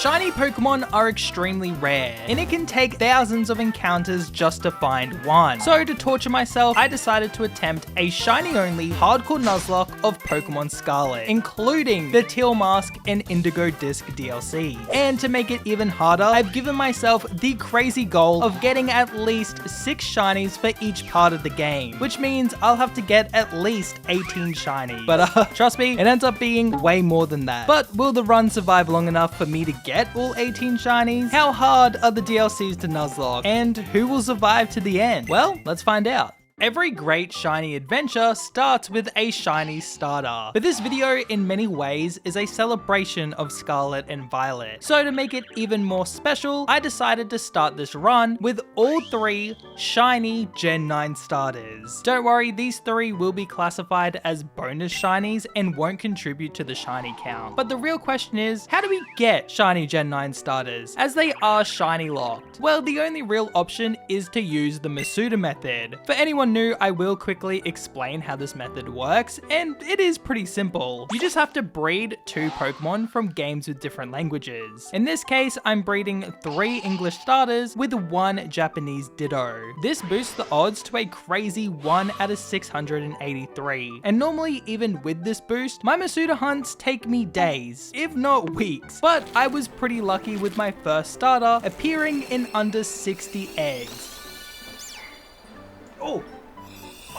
Shiny Pokemon are extremely rare, and it can take thousands of encounters just to find one. So to torture myself, I decided to attempt a shiny only hardcore Nuzlocke of Pokémon Scarlet, including the Teal Mask and Indigo Disc DLC. And to make it even harder, I've given myself the crazy goal of getting at least 6 shinies for each part of the game, which means I'll have to get at least 18 shinies. But trust me, it ends up being way more than that. But will the run survive long enough for me to get all 18 shinies? How hard are the DLCs to Nuzlocke? And who will survive to the end? Well, let's find out. Every great shiny adventure starts with a shiny starter, but this video in many ways is a celebration of Scarlet and Violet. So to make it even more special, I decided to start this run with all 3 shiny Gen 9 starters. Don't worry, these 3 will be classified as bonus shinies and won't contribute to the shiny count. But the real question is, how do we get shiny Gen 9 starters, as they are shiny locked? Well, the only real option is to use the Masuda method. For anyone new, I will quickly explain how this method works, and it is pretty simple. You just have to breed 2 Pokemon from games with different languages. In this case, I'm breeding 3 English starters with 1 Japanese Ditto. This boosts the odds to a crazy 1 out of 683. And normally, even with this boost, my Masuda hunts take me days, if not weeks. But I was pretty lucky with my first starter appearing in under 60 eggs.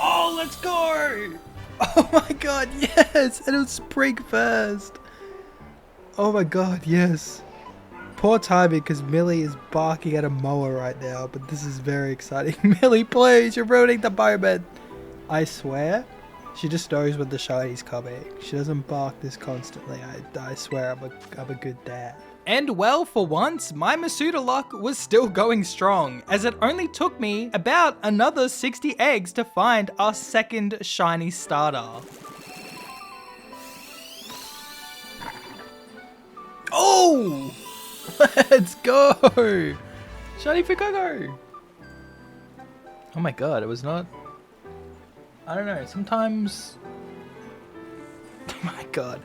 Oh, let's go! Oh my god, yes! And it was spring first. Oh my god, yes. Poor timing, because Millie is barking at a mower right now, but this is very exciting. Millie, please, you're ruining the moment. I swear, she just knows when the shiny's coming. She doesn't bark this constantly. I swear I'm a good dad. And well, for once, my Masuda luck was still going strong, as it only took me about another 60 eggs to find our second shiny starter. Oh! Let's go! Shiny Fuecoco! Oh my god, it was not... I don't know, sometimes... Oh my god.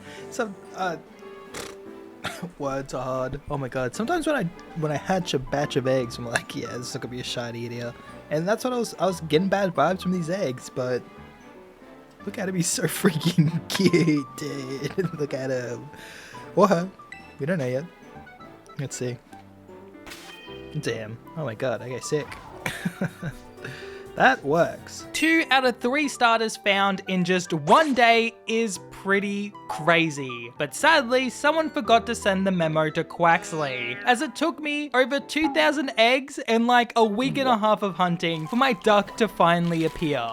Words are hard. Oh my god. Sometimes when I hatch a batch of eggs, I'm like, yeah, this is gonna be a shiny in here. And that's what I was getting bad vibes from these eggs, but look at him, he's so freaking cute, dude. Look at him. Or her. We don't know yet. Let's see. Damn. Oh my god, okay, sick. That works. 2 out of 3 starters found in just one day is pretty crazy. But sadly, someone forgot to send the memo to Quaxley, as it took me over 2,000 eggs and like a week and a half of hunting for my duck to finally appear.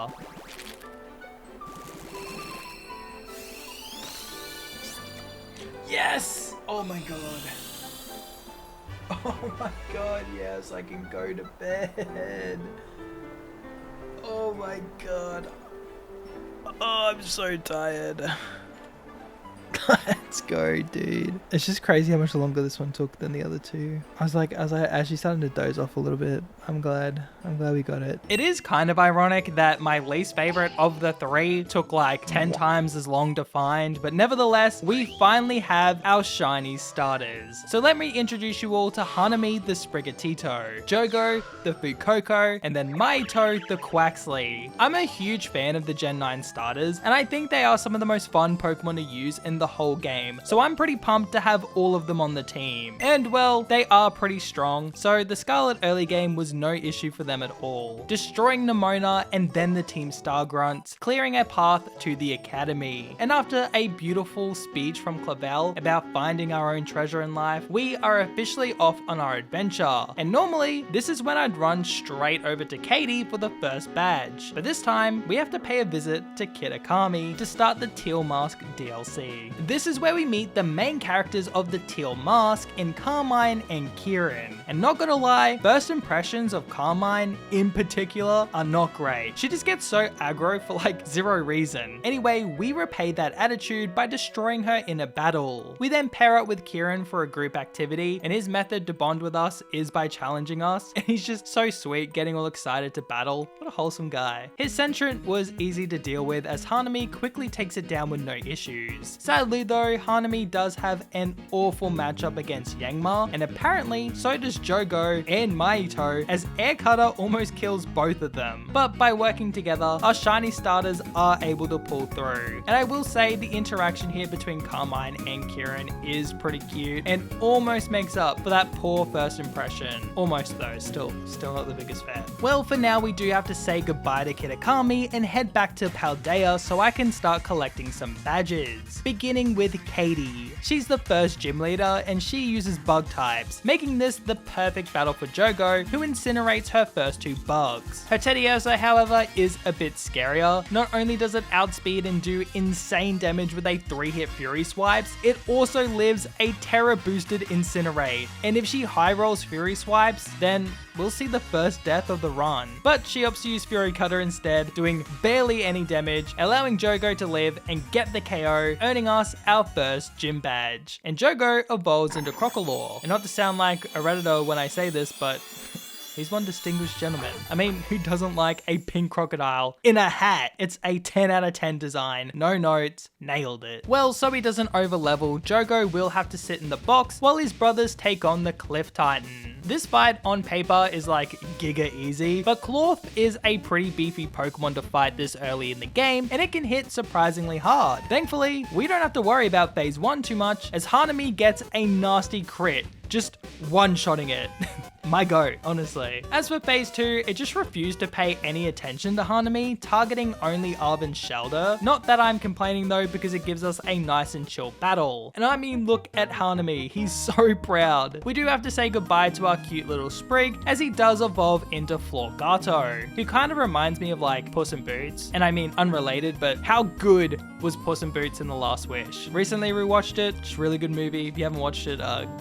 Yes! Oh my god. Oh my god, yes, I can go to bed. Oh my god. Oh, I'm so tired. Let's go, dude. It's just crazy how much longer this one took than the other 2. I was actually starting to doze off a little bit. I'm glad we got it. It is kind of ironic that my least favorite of the 3 took like 10 times as long to find, but nevertheless, we finally have our shiny starters. So let me introduce you all to Hanami the Sprigatito, Jogo the Fuecoco, and then Maito the Quaxley. I'm a huge fan of the Gen 9 starters, and I think they are some of the most fun Pokemon to use in the whole game, so I'm pretty pumped to have all of them on the team. And well, they are pretty strong, so the Scarlet early game was no issue for them at all. Destroying Nemona and then the Team Star Grunts, clearing a path to the Academy. And after a beautiful speech from Clavel about finding our own treasure in life, we are officially off on our adventure. And normally, this is when I'd run straight over to Katie for the first badge. But this time, we have to pay a visit to Kitakami to start the Teal Mask DLC. This is where we meet the main characters of the Teal Mask in Carmine and Kieran. And not gonna lie, first impressions of Carmine in particular are not great. She just gets so aggro for like zero reason. Anyway, we repay that attitude by destroying her in a battle. We then pair up with Kieran for a group activity, and his method to bond with us is by challenging us, and he's just so sweet, getting all excited to battle. What a wholesome guy. His Sentrant was easy to deal with as Hanami quickly takes it down with no issues. Sadly though, though, Hanami does have an awful matchup against Yangma, and apparently so does Jogo and Mahito, as Air Cutter almost kills both of them. But by working together, our shiny starters are able to pull through. And I will say the interaction here between Carmine and Kieran is pretty cute and almost makes up for that poor first impression. Almost though, still not the biggest fan. Well, for now we do have to say goodbye to Kitakami and head back to Paldea so I can start collecting some badges. Beginning with Katie. She's the first gym leader and she uses bug types, making this the perfect battle for Jogo, who incinerates her first two bugs. Her Teddiursa, however, is a bit scarier. Not only does it outspeed and do insane damage with a 3-hit Fury Swipes, it also lives a Terra boosted Incinerate, and if she high rolls Fury Swipes, then we'll see the first death of the run. But she opts to use Fury Cutter instead, doing barely any damage, allowing Jogo to live and get the KO, earning us our first gym badge. And Jogo evolves into Crocodile. And not to sound like a Redditor when I say this, but he's one distinguished gentleman. I mean, who doesn't like a pink crocodile in a hat? It's a 10 out of 10 design. No notes, nailed it. Well, so he doesn't overlevel, Jogo will have to sit in the box while his brothers take on the Cliff Titan. This fight on paper is like giga easy, but Cloth is a pretty beefy Pokemon to fight this early in the game, and it can hit surprisingly hard. Thankfully, we don't have to worry about phase 1 too much, as Hanami gets a nasty crit, just one-shotting it. My goat, honestly. As for phase 2, it just refused to pay any attention to Hanami, targeting only Arven's Shelter. Not that I'm complaining though, because it gives us a nice and chill battle. And I mean, look at Hanami, he's so proud. We do have to say goodbye to our cute little Sprig, as he does evolve into Florgato, who kind of reminds me of like Puss in Boots. And I mean, unrelated, but how good was Puss in Boots in The Last Wish? Recently rewatched it, it's a really good movie. If you haven't watched it,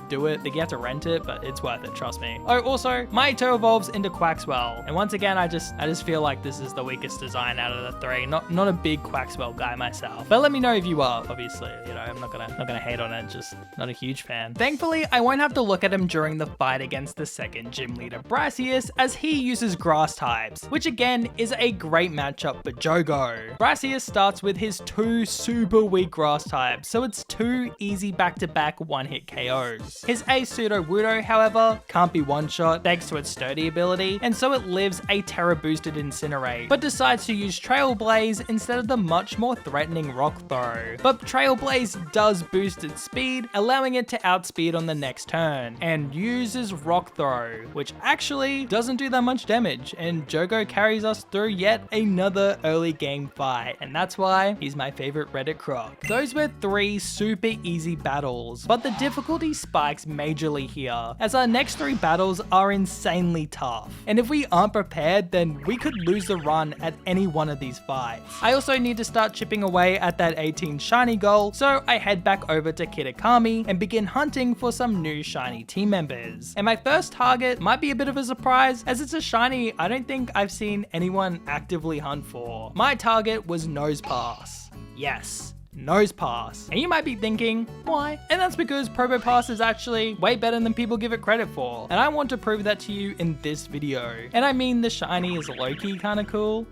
do it. You have to rent it, but it's worth it, trust me. Oh, also, Mahito evolves into Quaxwell. And once again, I just feel like this is the weakest design out of the three. Not a big Quaxwell guy myself. But let me know if you are, obviously. You know, I'm not gonna hate on it, just not a huge fan. Thankfully, I won't have to look at him during the fight against the second gym leader, Brassius, as he uses grass types, which again is a great matchup for Jogo. Brassius starts with his 2 super weak grass types, so it's 2 easy back-to-back one-hit KOs. His Ace Pseudo Wudo, however, can't be one-shot thanks to its sturdy ability, and so it lives a Terra boosted Incinerate, but decides to use Trailblaze instead of the much more threatening Rock Throw. But Trailblaze does boost its speed, allowing it to outspeed on the next turn, and uses Rock Throw, which actually doesn't do that much damage, and Jogo carries us through yet another early game fight, and that's why he's my favorite Reddit croc. Those were 3 super easy battles, but the difficulty spikes majorly here, as our next 3 battles are insanely tough, and if we aren't prepared, then we could lose the run at any one of these fights. I also need to start chipping away at that 18 shiny goal, so I head back over to Kitakami and begin hunting for some new shiny team members. And my first target might be a bit of a surprise, as it's a shiny I don't think I've seen anyone actively hunt for. My target was Nosepass. Yes, Nosepass. And you might be thinking, why? And that's because Probopass is actually way better than people give it credit for. And I want to prove that to you in this video. And I mean, the shiny is low-key kind of cool.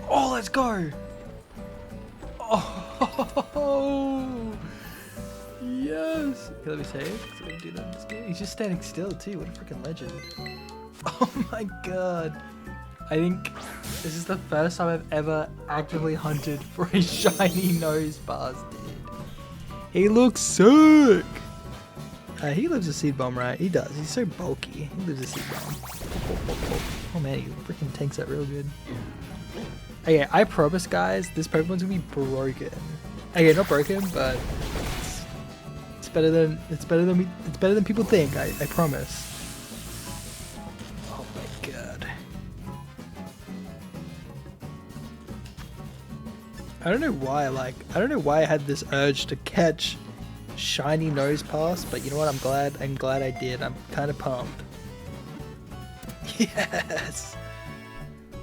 Oh, let's go. Oh, yes. Okay, let me save. So we can do that in this game. He's just standing still too. What a freaking legend. Oh my god. I think this is the first time I've ever actively hunted for a shiny Nosepass, dude. He looks sick. He lives a seed bomb, right? He does. He's so bulky. He lives a seed bomb. Oh man, he freaking tanks that real good. Okay, I promise, guys, this Pokemon's gonna be broken. Okay, not broken, but it's better than people think. I promise. Oh my god. I don't know why I had this urge to catch shiny Nosepass, but you know what? I'm glad I did. I'm kind of pumped. Yes.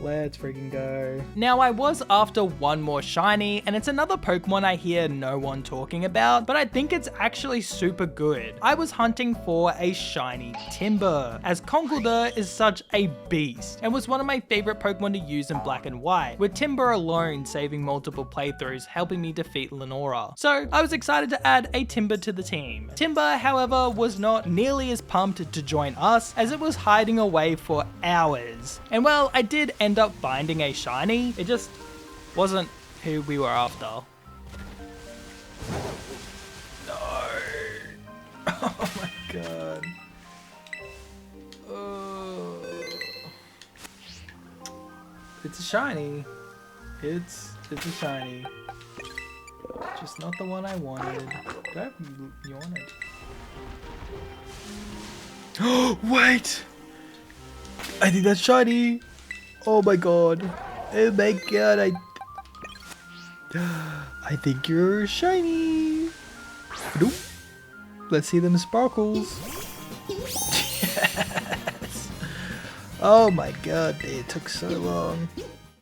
Let's freaking go. Now, I was after one more shiny, and it's another Pokemon I hear no one talking about, but I think it's actually super good. I was hunting for a shiny Timber, as Conkeldurr is such a beast, and was one of my favorite Pokemon to use in Black and White, with Timber alone saving multiple playthroughs, helping me defeat Lenora. So I was excited to add a Timber to the team. Timber, however, was not nearly as pumped to join us, as it was hiding away for hours. And well, I did end up finding a shiny, it just wasn't who we were after. No. Oh my god. It's a shiny. It's a shiny. Just not the one I wanted. Do I have you want it? Oh, wait! I think that's shiny! Oh my god. Oh my god, I think you're shiny! Nope. Let's see them sparkles. Yes! Oh my god, it took so long.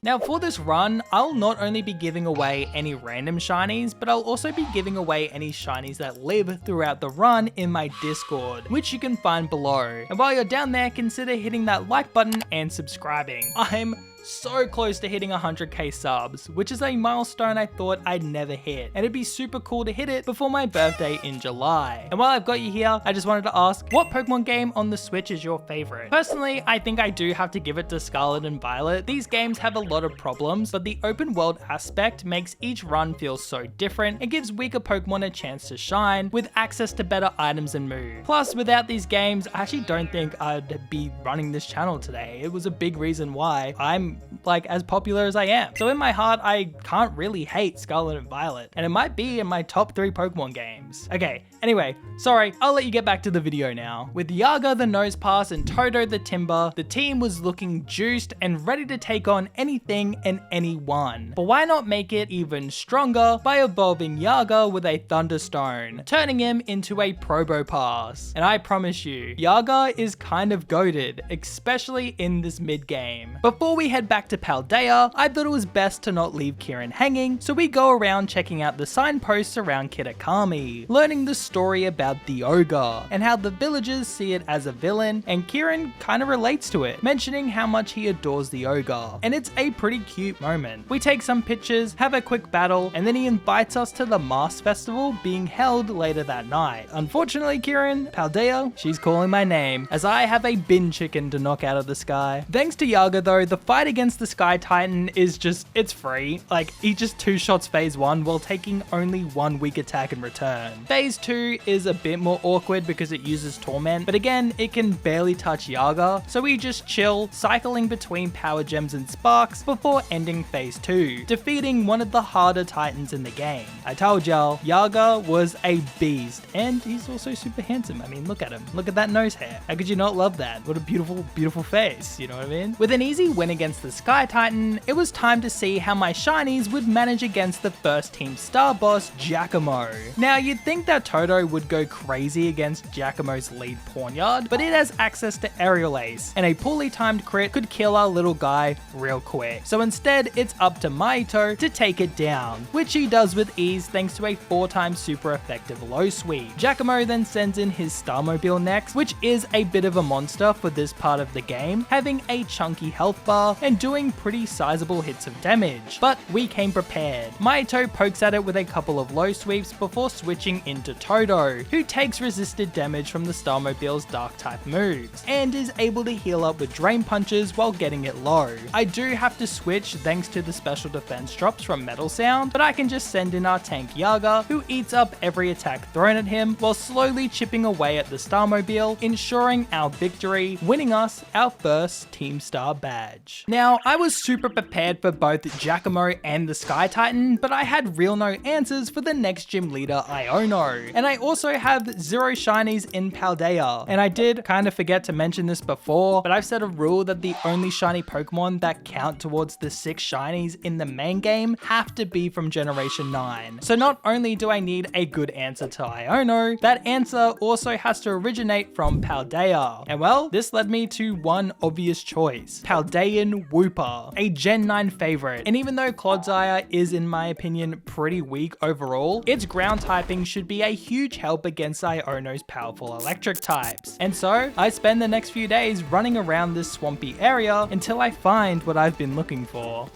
Now for this run, I'll not only be giving away any random shinies, but I'll also be giving away any shinies that live throughout the run in my Discord, which you can find below. And while you're down there, consider hitting that like button and subscribing. I'm so close to hitting 100k subs, which is a milestone I thought I'd never hit, and it'd be super cool to hit it before my birthday in July. And while I've got you here, I just wanted to ask, what Pokemon game on the Switch is your favorite? Personally, I think I do have to give it to Scarlet and Violet. These games have a lot of problems, but the open world aspect makes each run feel so different and gives weaker Pokemon a chance to shine with access to better items and moves. Plus, without these games, I actually don't think I'd be running this channel today. It was a big reason why I'm like as popular as I am. So in my heart, I can't really hate Scarlet and Violet, and it might be in my top 3 Pokemon games. Okay, anyway, sorry, I'll let you get back to the video now. With Yaga the Nosepass and Toto the Timber, the team was looking juiced and ready to take on anything and anyone. But why not make it even stronger by evolving Yaga with a Thunderstone, turning him into a Probopass. And I promise you, Yaga is kind of goated, especially in this mid-game. Before we head back to Paldea, I thought it was best to not leave Kieran hanging, so we go around checking out the signposts around Kitakami, learning the story about the ogre, and how the villagers see it as a villain, and Kieran kind of relates to it, mentioning how much he adores the ogre, and it's a pretty cute moment. We take some pictures, have a quick battle, and then he invites us to the Mask Festival being held later that night. Unfortunately, Kieran, Paldea, she's calling my name, as I have a bin chicken to knock out of the sky. Thanks to Yaga though, the fight against the Sky Titan is just, it's free. Like, he just 2-shots phase 1 while taking only 1 weak attack in return. Phase 2 is a bit more awkward because it uses Torment, but again, it can barely touch Yaga, so we just chill, cycling between Power Gems and Sparks before ending phase 2, defeating one of the harder Titans in the game. I told y'all, Yaga was a beast, and he's also super handsome. I mean, look at him. Look at that nose hair. How could you not love that? What a beautiful, beautiful face, you know what I mean? With an easy win against the Sky Titan, it was time to see how my shinies would manage against the first team star boss, Giacomo. Now, you'd think that Toto would go crazy against Giacomo's lead Pawnyard, but it has access to Aerial Ace, and a poorly timed crit could kill our little guy real quick. So instead, it's up to Mahito to take it down, which he does with ease thanks to a 4x super effective low sweep. Giacomo then sends in his Starmobile next, which is a bit of a monster for this part of the game, having a chunky health bar and doing pretty sizable hits of damage. But we came prepared. Mahito pokes at it with a couple of low sweeps before switching into Toto, who takes resisted damage from the Starmobile's dark type moves, and is able to heal up with drain punches while getting it low. I do have to switch thanks to the special defense drops from Metal Sound, but I can just send in our tank Yaga, who eats up every attack thrown at him while slowly chipping away at the Starmobile, ensuring our victory, winning us our first Team Star badge. Now, I was super prepared for both Giacomo and the Sky Titan, but I had real no answers for the next gym leader, Iono. And I also have 0 shinies in Paldea. And I did kind of forget to mention this before, but I've set a rule that the only shiny Pokemon that count towards the 6 shinies in the main game have to be from Generation 9. So not only do I need a good answer to Iono, that answer also has to originate from Paldea. And well, this led me to one obvious choice, Paldean Wooper, a Gen 9 favorite. And even though Clodsire is, in my opinion, pretty weak overall, its ground typing should be a huge help against Iono's powerful electric types. And so, I spend the next few days running around this swampy area until I find what I've been looking for.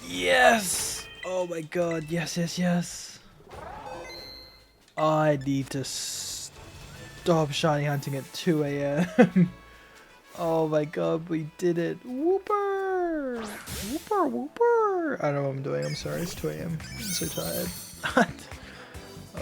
Yes! Oh my god, yes, yes, yes. I need to stop shiny hunting at 2 a.m. Oh my god, we did it. Whooper! Whooper, whooper! I don't know what I'm doing, I'm sorry, it's 2 a.m. I'm so tired.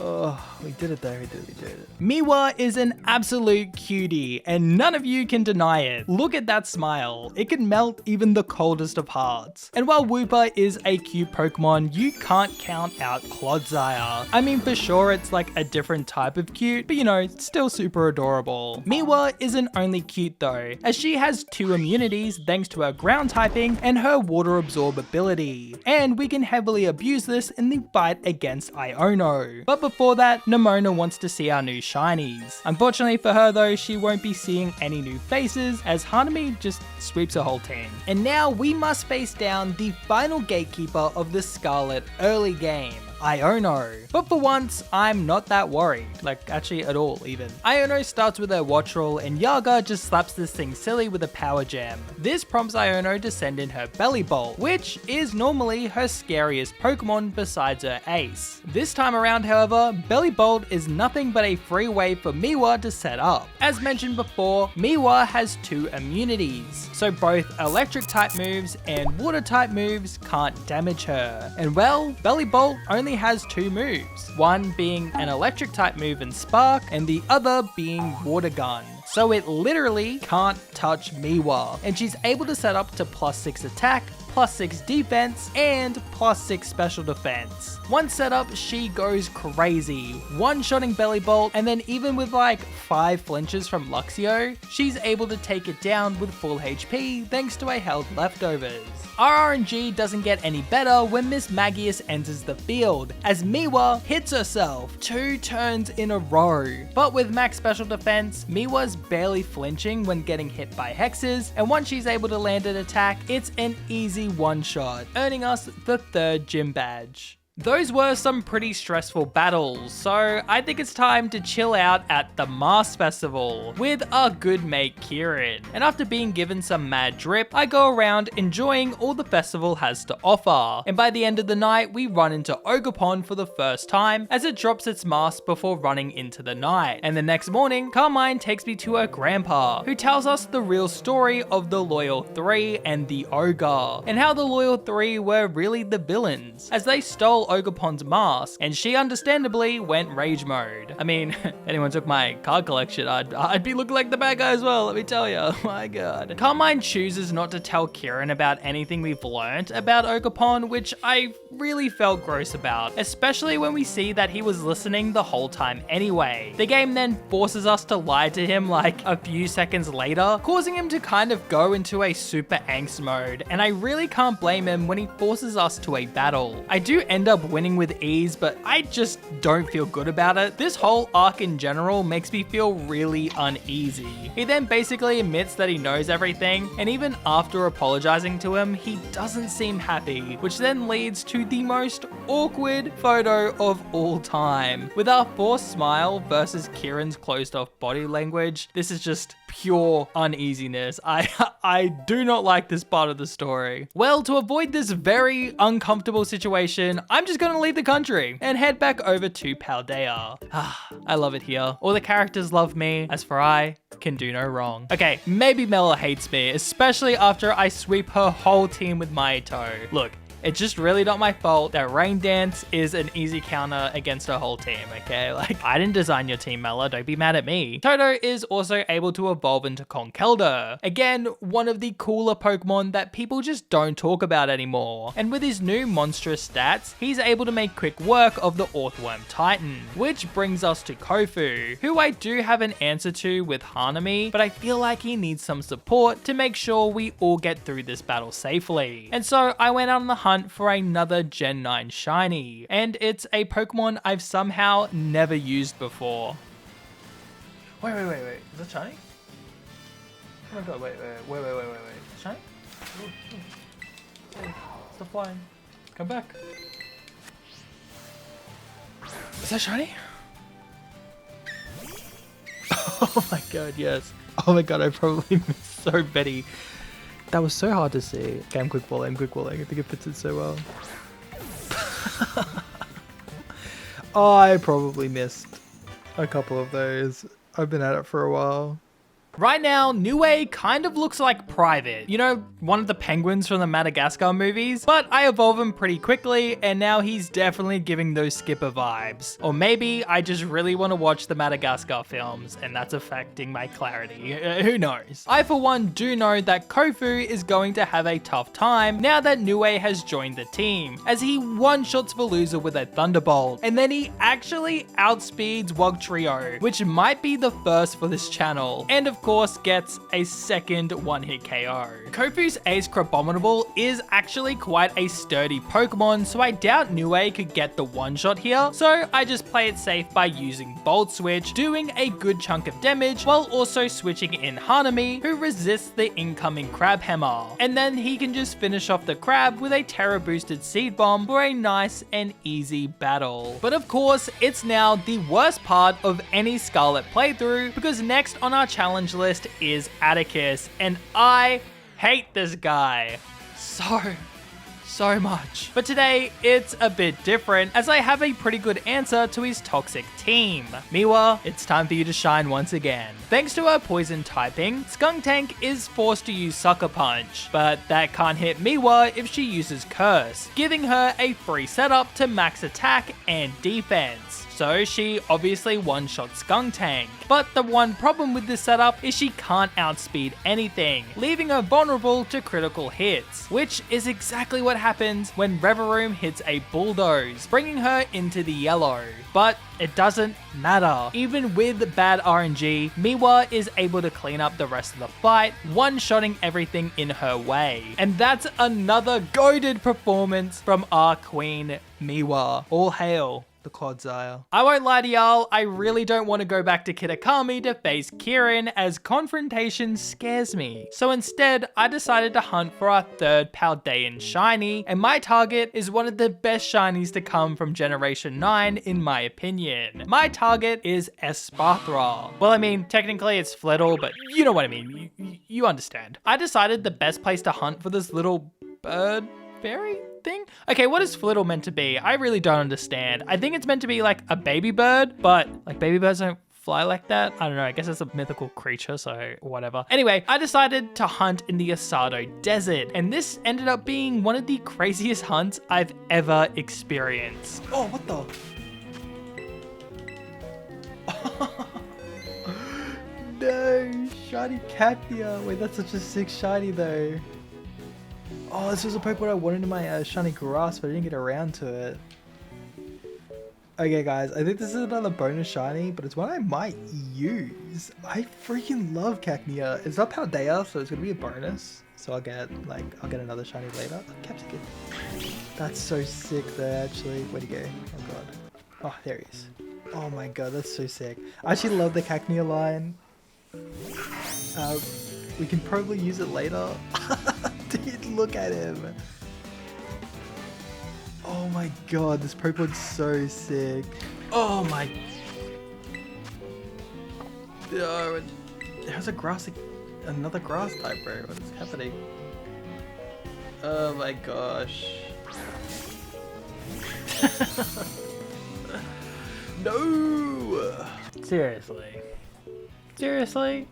Oh, we did it though, we did it. Miwa is an absolute cutie, and none of you can deny it. Look at that smile. It can melt even the coldest of hearts. And while Wooper is a cute Pokemon, you can't count out Clodsire. I mean, for sure it's like a different type of cute, but you know, it's still super adorable. Miwa isn't only cute though, as she has 2 immunities thanks to her ground typing and her water absorb ability. And we can heavily abuse this in the fight against Iono. But before that, Nemona wants to see our new shinies. Unfortunately for her though, she won't be seeing any new faces as Hanami just sweeps her whole team. And now we must face down the final gatekeeper of the Scarlet early game, Iono. But for once, I'm not that worried, like actually at all even. Iono starts with her Watch Roll and Yaga just slaps this thing silly with a Power Gem. This prompts Iono to send in her Belly Bolt, which is normally her scariest Pokemon besides her ace. This time around however, Belly Bolt is nothing but a free way for Miwa to set up. As mentioned before, Miwa has 2 immunities, so both electric type moves and water type moves can't damage her. And well, Belly Bolt only has 2 moves, one being an electric type move in Spark and the other being Water Gun. So it literally can't touch Miwa, and she's able to set up to +6 attack, +6 defense, and +6 special defense. Once set up, she goes crazy, one-shotting Belly Bolt, and then even with like 5 flinches from Luxio, she's able to take it down with full HP thanks to a held leftovers. Our RNG doesn't get any better when Miss Magius enters the field, as Miwa hits herself 2 turns in a row. But with max special defense, Miwa's barely flinching when getting hit by hexes, and once she's able to land an attack, it's an easy one-shot, earning us the 3rd gym badge. Those were some pretty stressful battles, so I think it's time to chill out at the Mask Festival with our good mate Kieran. And after being given some mad drip, I go around enjoying all the festival has to offer. And by the end of the night, we run into Ogrepon for the first time as it drops its mask before running into the night. And the next morning, Carmine takes me to her grandpa, who tells us the real story of the Loyal 3 and the Ogre, and how the Loyal 3 were really the villains, as they stole Ogrepon's mask, and she understandably went rage mode. I mean, if anyone took my card collection, I'd be looking like the bad guy as well, let me tell you. Oh my god. Carmine chooses not to tell Kieran about anything we've learnt about Ogrepon, which I really felt gross about, especially when we see that he was listening the whole time anyway. The game then forces us to lie to him like a few seconds later, causing him to kind of go into a super angst mode, and I really can't blame him when he forces us to a battle. I do end up winning with ease, but I just don't feel good about it. This whole arc in general makes me feel really uneasy. He then basically admits that he knows everything, and even after apologizing to him, he doesn't seem happy, which then leads to the most awkward photo of all time. With our forced smile versus Kieran's closed off body language, this is just pure uneasiness. I do not like this part of the story. Well, to avoid this very uncomfortable situation, I'm just gonna leave the country and head back over to Paldea. I love it here. All the characters love me, as for I can do no wrong. Okay, maybe Mela hates me, especially after I sweep her whole team with Mahito. Look, it's just really not my fault that Rain Dance is an easy counter against her whole team, okay? Like, I didn't design your team, Mela, don't be mad at me. Toto is also able to evolve into Conkeldurr. Again, one of the cooler Pokemon that people just don't talk about anymore. And with his new monstrous stats, he's able to make quick work of the Orthworm Titan. Which brings us to Kofu, who I do have an answer to with Hanami, but I feel like he needs some support to make sure we all get through this battle safely. And so I went on the hunt for another Gen 9 shiny, and it's a Pokemon I've somehow never used before. Wait, is that shiny? Oh my god, wait. Shiny? Stop flying. Come back. Is that shiny? Oh my god, yes. Oh my god, I probably missed so many. That was so hard to see. Okay, I'm quick balling, I think it fits it so well. Oh, I probably missed a couple of those. I've been at it for a while. Right now, Niue kind of looks like Private. You know, one of the penguins from the Madagascar movies? But I evolve him pretty quickly, and now he's definitely giving those Skipper vibes. Or maybe I just really want to watch the Madagascar films, and that's affecting my clarity. Who knows? I, for one, do know that Kofu is going to have a tough time now that Niue has joined the team, as he one-shots Veluza with a Thunderbolt, and then he actually outspeeds Wugtrio, which might be the first for this channel. And of course gets a second one-hit KO. Kofu's Ace Crabominable is actually quite a sturdy Pokemon, so I doubt Niue could get the one-shot here, so I just play it safe by using Bolt Switch, doing a good chunk of damage while also switching in Hanami, who resists the incoming Crab Hammer. And then he can just finish off the Crab with a Terra boosted Seed Bomb for a nice and easy battle. But of course, it's now the worst part of any Scarlet playthrough, because next on our challenge list is Atticus, and I hate this guy so much. But today, it's a bit different, as I have a pretty good answer to his toxic team. Miwa, it's time for you to shine once again. Thanks to her poison typing, Skuntank is forced to use Sucker Punch, but that can't hit Miwa if she uses Curse, giving her a free setup to max attack and defense. So she obviously one-shot Skuntank. But the one problem with this setup is she can't outspeed anything, leaving her vulnerable to critical hits, which is exactly what happens when Reveroom hits a Bulldoze, bringing her into the yellow. But it doesn't matter. Even with bad RNG, Miwa is able to clean up the rest of the fight, one-shotting everything in her way. And that's another goated performance from our queen, Miwa. All hail the Clodsire. I won't lie to y'all, I really don't want to go back to Kitakami to face Kieran, as confrontation scares me. So instead, I decided to hunt for our third Paldean shiny, and my target is one of the best shinies to come from Generation 9 in my opinion. My target is Espathra. Well, I mean, technically it's Flittle, but you know what I mean, you understand. I decided the best place to hunt for this little bird fairy thing? Okay, what is Flittle meant to be? I really don't understand. I think it's meant to be like a baby bird, but like baby birds don't fly like that. I don't know, I guess it's a mythical creature, so whatever. Anyway, I decided to hunt in the Asado Desert, and this ended up being one of the craziest hunts I've ever experienced. Oh, what the? No, shiny Cacnea. Wait, that's such a sick shiny though. Oh, this was a Pokemon I wanted in my shiny grass, but I didn't get around to it. Okay guys, I think this is another bonus shiny, but it's one I might use. I freaking love Cacnea. It's not Paldea, so it's gonna be a bonus. So I'll get another shiny later. Oh, Capsicum. That's so sick though, actually. Where'd he go? Oh god. Oh, there he is. Oh my god, that's so sick. I actually love the Cacnea line. We can probably use it later. Dude, look at him. Oh my god, this Pokemon's so sick. Oh my. Oh, there's a grass, another grass type, bro. What is happening? Oh my gosh. No! Seriously. Seriously?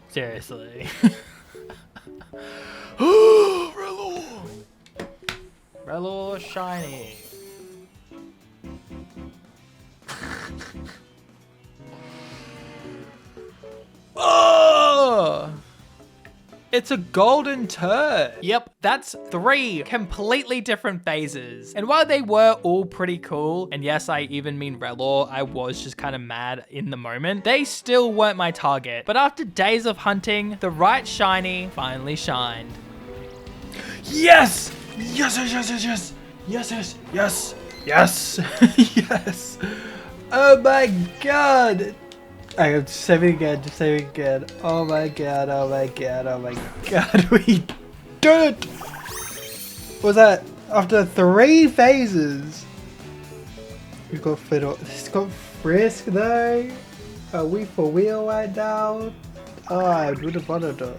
Seriously. Relo! Relo shiny. Oh! It's a golden turd. Yep, that's 3 completely different phases. And while they were all pretty cool, and yes, I even mean Relor, I was just kind of mad in the moment, they still weren't my target. But after days of hunting, the right shiny finally shined. Yes! Yes, yes, yes, yes, yes! Yes, yes, yes, yes, yes! Oh my god! Alright, just save it again, just save it again. Oh my god, oh my god, oh my god, we did it! What was that? After 3 phases? We got Fiddle. This got Frisk though? Are we for real right now? Oh, I would have wanted a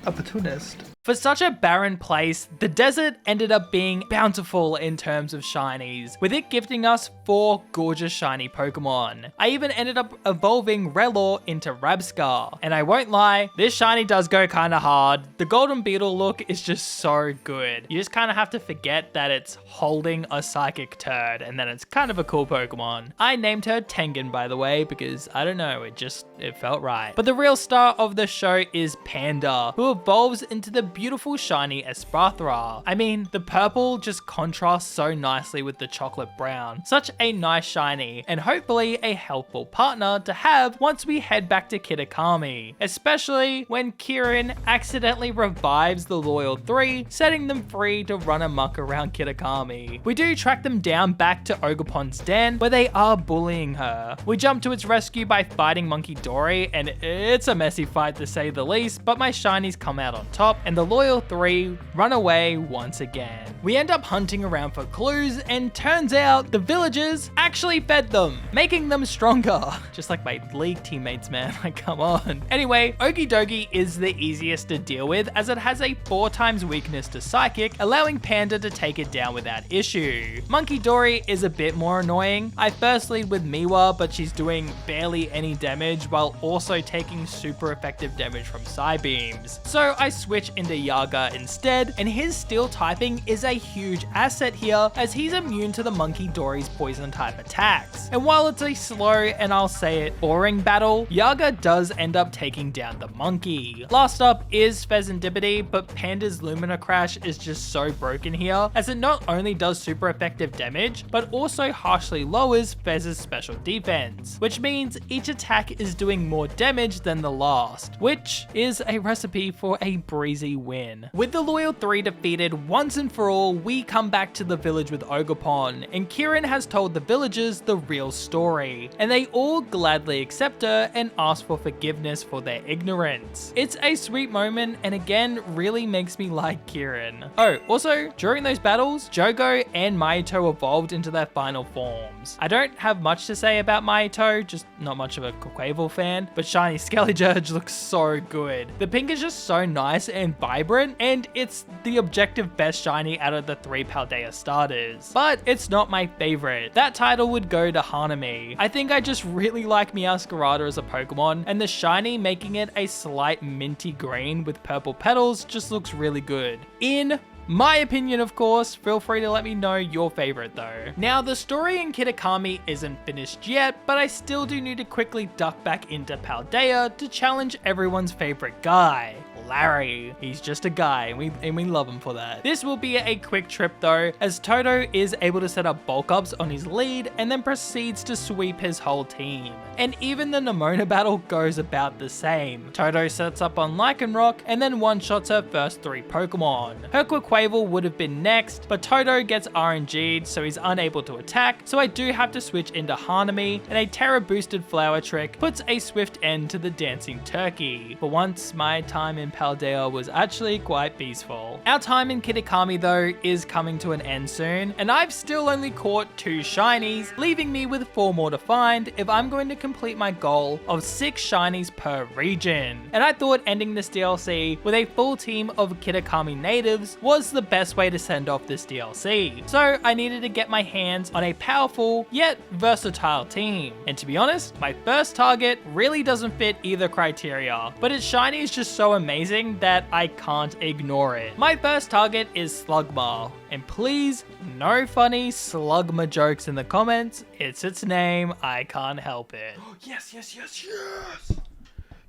opportunist. For such a barren place, the desert ended up being bountiful in terms of shinies, with it gifting us 4 gorgeous shiny Pokemon. I even ended up evolving Relor into Rabscar, and I won't lie, this shiny does go kinda hard. The Golden Beetle look is just so good. You just kinda have to forget that it's holding a psychic turd, and then it's kind of a cool Pokemon. I named her Tengen, by the way, because I don't know, it felt right. But the real star of the show is Panda, who evolves into the beautiful shiny Espathra. I mean, the purple just contrasts so nicely with the chocolate brown. Such a nice shiny, and hopefully a helpful partner to have once we head back to Kitakami, especially when Kieran accidentally revives the Loyal 3, setting them free to run amok around Kitakami. We do track them down back to Ogrepon's den, where they are bullying her. We jump to its rescue by fighting Monkey Dory, and it's a messy fight to say the least, but my shinies come out on top, and the Loyal 3 run away once again. We end up hunting around for clues, and turns out the villagers actually fed them, making them stronger. Just like my league teammates, man, like come on. Anyway, Okidogi is the easiest to deal with as it has a 4 times weakness to Psychic, allowing Panda to take it down without issue. Monkey Dory is a bit more annoying. I first lead with Miwa, but she's doing barely any damage while also taking super effective damage from Psybeams. So I switch into Yaga instead, and his steel typing is a huge asset here as he's immune to the Monkey Dory's poison type attacks. And while it's a slow, and I'll say it, boring battle, Yaga does end up taking down the monkey. Last up is Pheasantipity, but Panda's Lumina Crash is just so broken here as it not only does super effective damage, but also harshly lowers Fez's special defense, which means each attack is doing more damage than the last, which is a recipe for a breezy win. With the Loyal 3 defeated once and for all, we come back to the village with Ogrepon, and Kieran has told the villagers the real story, and they all gladly accept her and ask for forgiveness for their ignorance. It's a sweet moment, and again, really makes me like Kieran. Oh, also, during those battles, Jogo and Mahito evolved into their final forms. I don't have much to say about Mahito, just not much of a Quavel fan, but shiny Skeleturge looks so good. The pink is just so nice and vibrant, and it's the objective best shiny out of the 3 Paldea starters. But it's not my favorite. That title would go to Hanami. I think I just really like Meowscarada as a Pokemon, and the shiny making it a slight minty green with purple petals just looks really good. In my opinion, of course. Feel free to let me know your favorite though. Now, the story in Kitakami isn't finished yet, but I still do need to quickly duck back into Paldea to challenge everyone's favorite guy, Larry. He's just a guy, and we love him for that. This will be a quick trip though, as Toto is able to set up bulk ups on his lead and then proceeds to sweep his whole team. And even the Nemona battle goes about the same. Toto sets up on Lycanroc and then one-shots her first 3 Pokemon. Her Quavel would have been next, but Toto gets RNG'd, so he's unable to attack, so I do have to switch into Hanami, and a Terra boosted Flower Trick puts a swift end to the dancing turkey. For once, my time in Paldea was actually quite peaceful. Our time in Kitakami though is coming to an end soon, and I've still only caught 2 shinies, leaving me with 4 more to find if I'm going to complete my goal of 6 shinies per region. And I thought ending this DLC with a full team of Kitakami natives was the best way to send off this DLC. So I needed to get my hands on a powerful yet versatile team. And to be honest, my first target really doesn't fit either criteria, but its shiny is just so amazing that I can't ignore it. My first target is Slugma, and please, no funny Slugma jokes in the comments. It's its name, I can't help it. Yes, yes, yes, yes!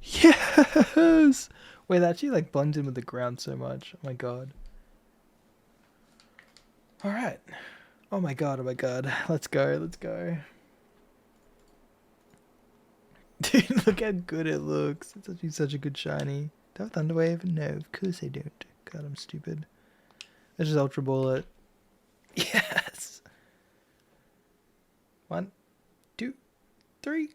Yes! Wait, that actually like blends in with the ground so much. Oh my god. Alright. Oh my god, oh my god. Let's go, let's go. Dude, look how good it looks. It's actually such a good shiny. Do I have Thunder Wave? No, of course I don't. God, I'm stupid. Let's just Ultra Ball it. Yes! 1, 2, 3.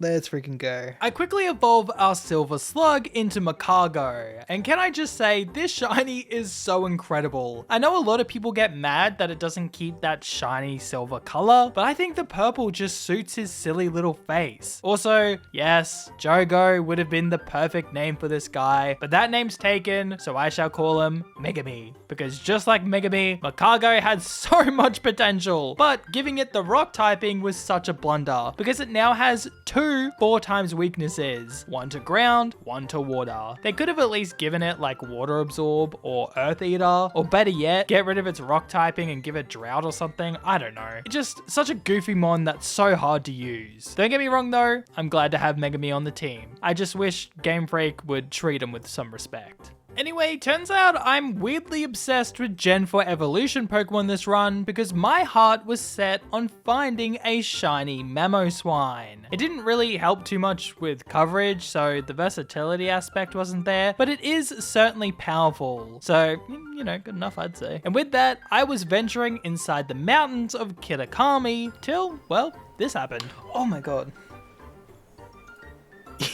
Let's freaking go. I quickly evolve our Silver Slug into Macargo, and can I just say, this shiny is so incredible. I know a lot of people get mad that it doesn't keep that shiny silver color, but I think the purple just suits his silly little face. Also, yes, Jogo would have been the perfect name for this guy, but that name's taken, so I shall call him Megami, because just like Megami, Macargo had so much potential, but giving it the rock typing was such a blunder, because it now has two 4x weaknesses, one to ground, one to water. They could have at least given it like water absorb or earth eater, or better yet, get rid of its rock typing and give it drought or something. I don't know. It's just such a goofy mon that's so hard to use. Don't get me wrong though, I'm glad to have Megami on the team. I just wish Game Freak would treat him with some respect. Anyway, turns out I'm weirdly obsessed with Gen 4 evolution Pokemon this run because my heart was set on finding a shiny Mamoswine. It didn't really help too much with coverage, so the versatility aspect wasn't there, but it is certainly powerful. So, you know, good enough I'd say. And with that, I was venturing inside the mountains of Kitakami till, well, this happened. Oh my god.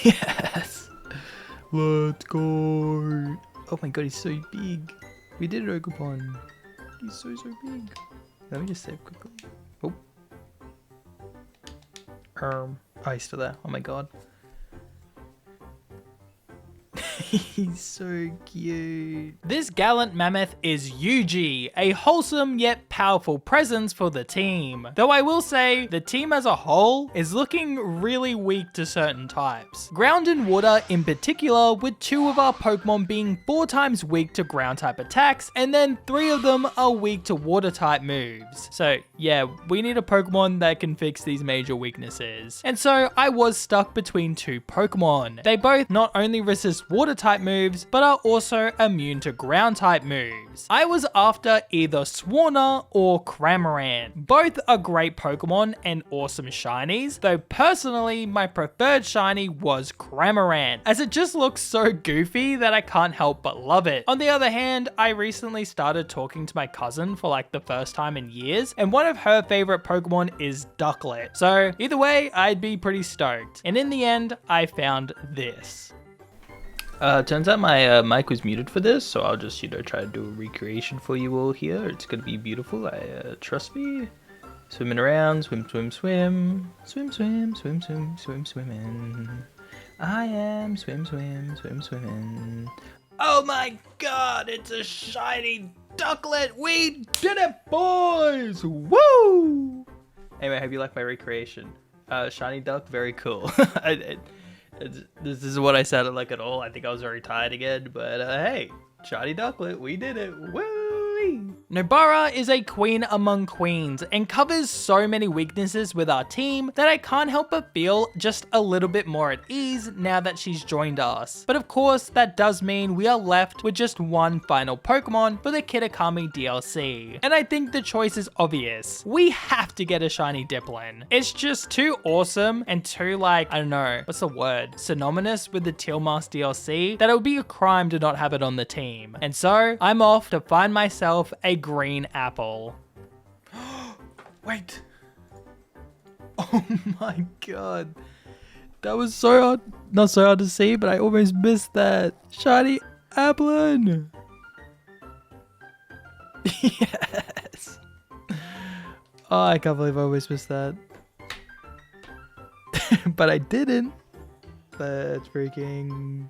Yes. Let's go. Oh my god, he's so big. We did it, Ogrepon. He's so big. Let me just save quickly. Oh. Oh, he's still there. Oh my god. He's so cute. This gallant mammoth is Yuji, a wholesome yet powerful presence for the team. Though I will say, the team as a whole is looking really weak to certain types. Ground and water in particular, with 2 of our Pokemon being 4x weak to ground type attacks, and then 3 of them are weak to water type moves. So yeah, we need a Pokemon that can fix these major weaknesses. And so I was stuck between 2 Pokemon. They both not only resist water type moves, but are also immune to ground type moves. I was after either Swarna or Cramorant. Both are great Pokemon and awesome shinies, though personally my preferred shiny was Cramorant, as it just looks so goofy that I can't help but love it. On the other hand, I recently started talking to my cousin for like the first time in years, and one of her favorite Pokemon is Ducklet. So either way, I'd be pretty stoked. And in the end, I found this. Turns out my mic was muted for this, so I'll just, try to do a recreation for you all here. It's gonna be beautiful, trust me. Swimming around, swim, swim, swim. Swim, swim, swim, swim, swim, swimming. I am swim, swim, swim, swimming. Oh my god, it's a shiny Ducklet! We did it, boys! Woo! Anyway, I hope you like my recreation. Shiny duck, very cool. This is what I sounded like at all. I think I was very tired again, but hey, shiny Ducklet, we did it. Woo! Nobara is a queen among queens and covers so many weaknesses with our team that I can't help but feel just a little bit more at ease now that she's joined us. But of course, that does mean we are left with just one final Pokemon for the Kitakami DLC. And I think the choice is obvious. We have to get a shiny Dipplin. It's just too awesome and too like, I don't know, what's the word? Synonymous with the Teal Mask DLC that it would be a crime to not have it on the team. And so I'm off to find myself a green apple. Wait. Oh my god. That was so hard. Not so hard to see, but I almost missed that. Shiny Applin. Yes. Oh, I can't believe I almost missed that. But I didn't. Let's freaking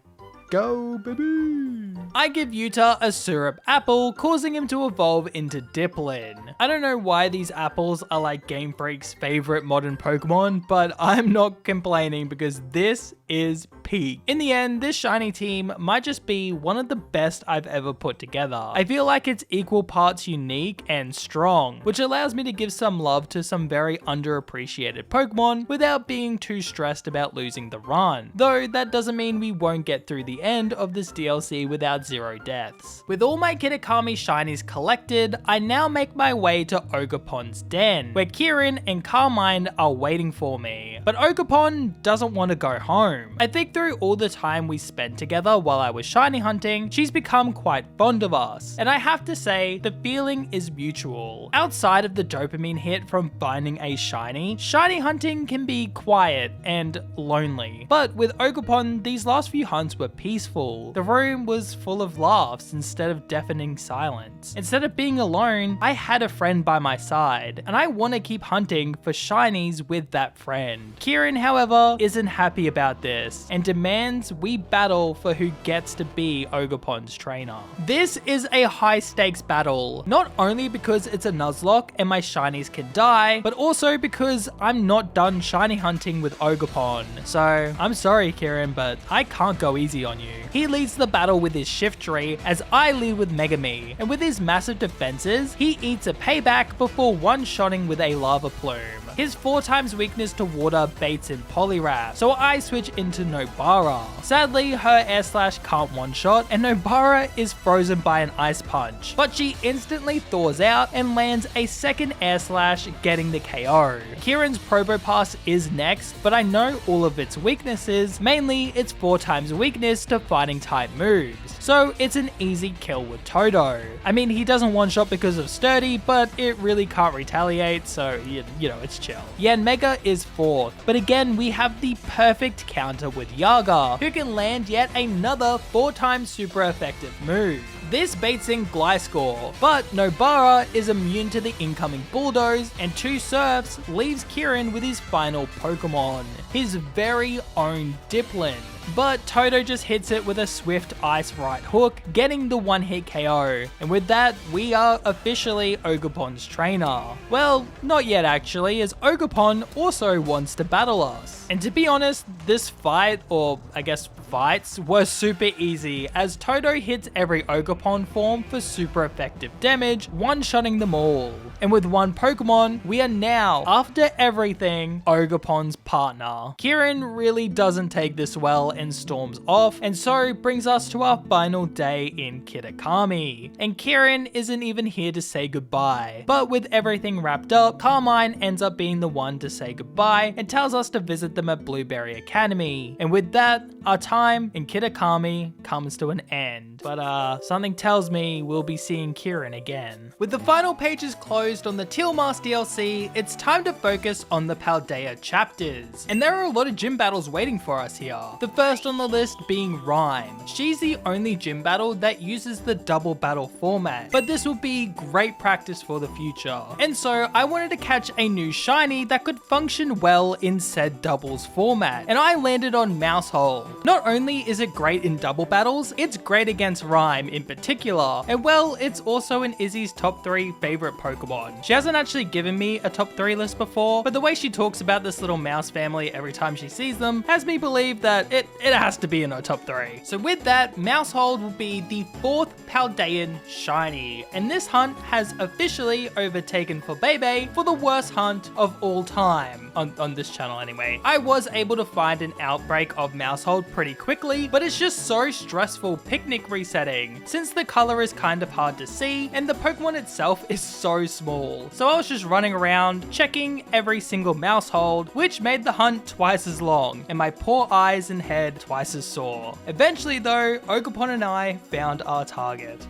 go, baby. I give Yuta a syrup apple, causing him to evolve into Dipplin. I don't know why these apples are like Game Freak's favorite modern Pokemon, but I'm not complaining because this is peak. In the end, this shiny team might just be one of the best I've ever put together. I feel like it's equal parts unique and strong, which allows me to give some love to some very underappreciated Pokemon without being too stressed about losing the run. Though that doesn't mean we won't get through the the end of this DLC without 0 deaths. With all my Kitakami shinies collected, I now make my way to Ogrepon's den, where Kieran and Carmine are waiting for me. But Ogrepon doesn't want to go home. I think through all the time we spent together while I was shiny hunting, she's become quite fond of us. And I have to say, the feeling is mutual. Outside of the dopamine hit from finding a shiny hunting can be quiet and lonely. But with Ogrepon, these last few hunts were peaceful. The room was full of laughs instead of deafening silence. Instead of being alone, I had a friend by my side, and I want to keep hunting for shinies with that friend. Kieran, however, isn't happy about this and demands we battle for who gets to be Ogrepon's trainer. This is a high stakes battle, not only because it's a Nuzlocke and my shinies can die, but also because I'm not done shiny hunting with Ogrepon. So I'm sorry Kieran, but I can't go easy on you. He leads the battle with his Shift Tree as I lead with Megami, and with his massive defenses, he eats a payback before one-shotting with a Lava Plume. His 4x weakness to water baits in Poliwrath, so I switch into Nobara. Sadly, her air slash can't one-shot, and Nobara is frozen by an Ice Punch, but she instantly thaws out and lands a second air slash, getting the KO. Kieran's Probopass is next, but I know all of its weaknesses, mainly its 4x weakness to fighting type moves, so it's an easy kill with Toto. I mean, he doesn't one-shot because of Sturdy, but it really can't retaliate, so you know, it's chill. Yanmega is 4th, but again we have the perfect counter with Yaga, who can land yet another 4x super effective move. This baits in Gliscor, but Nobara is immune to the incoming Bulldoze, and 2 Surfs leaves Kieran with his final Pokemon, his very own Dipplin. But Toto just hits it with a swift ice right hook, getting the one-hit KO. And with that, we are officially Ogrepon's trainer. Well, not yet actually, as Ogrepon also wants to battle us. And to be honest, this fight, or I guess fights, were super easy, as Toto hits every Ogrepon form for super effective damage, one-shotting them all. And with one Pokemon, we are now, after everything, Ogrepon's partner. Kieran really doesn't take this well and storms off, and so brings us to our final day in Kitakami. And Kieran isn't even here to say goodbye. But with everything wrapped up, Carmine ends up being the one to say goodbye and tells us to visit them at Blueberry Academy. And with that, our time in Kitakami comes to an end. But something tells me we'll be seeing Kieran again. With the final pages closed on the Teal Mask DLC, it's time to focus on the Paldea chapters. And there are a lot of gym battles waiting for us here. The first on the list being Rhyme. She's the only gym battle that uses the double battle format, but this will be great practice for the future. And so I wanted to catch a new shiny that could function well in said doubles format, and I landed on Mousehole. Not only is it great in double battles, it's great against Rhyme in particular, and well, it's also in Izzy's top 3 favorite Pokemon. She hasn't actually given me a top 3 list before, but the way she talks about this little mouse family every time she sees them has me believe that it has to be in her top 3. So with that, Mousehold will be the 4th Paldean shiny, and this hunt has officially overtaken for Bebe for the worst hunt of all time, on this channel anyway. I was able to find an outbreak of Mousehold pretty quickly, but it's just so stressful picnic resetting, since the color is kind of hard to see, and the Pokemon itself is so small. So I was just running around, checking every single Mousehold, which made the hunt twice as long, and my poor eyes and head twice as sore. Eventually though, Ogrepon and I found our target.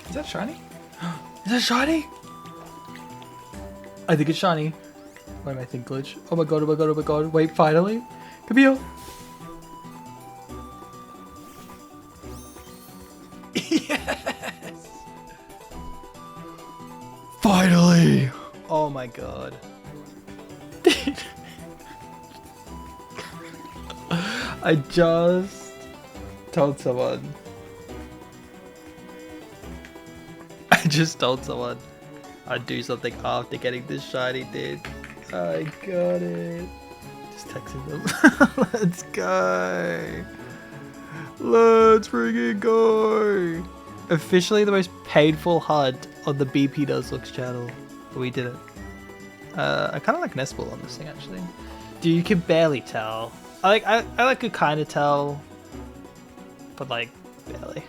Is that shiny? Is that shiny? I think it's shiny. What am I think glitch? Oh my god, oh my god, oh my god. Wait, finally? Come here. Yes! Finally! Oh my god. I just told someone. I'd do something after getting this shiny, dude. I got it. Just texting them. Let's go. Let's friggin' go. Officially the most painful hunt on the BP Nuzlocke channel. But we did it. I kind of like Nestball on this thing actually. Dude, you can barely tell. I could kind of tell. but like barely.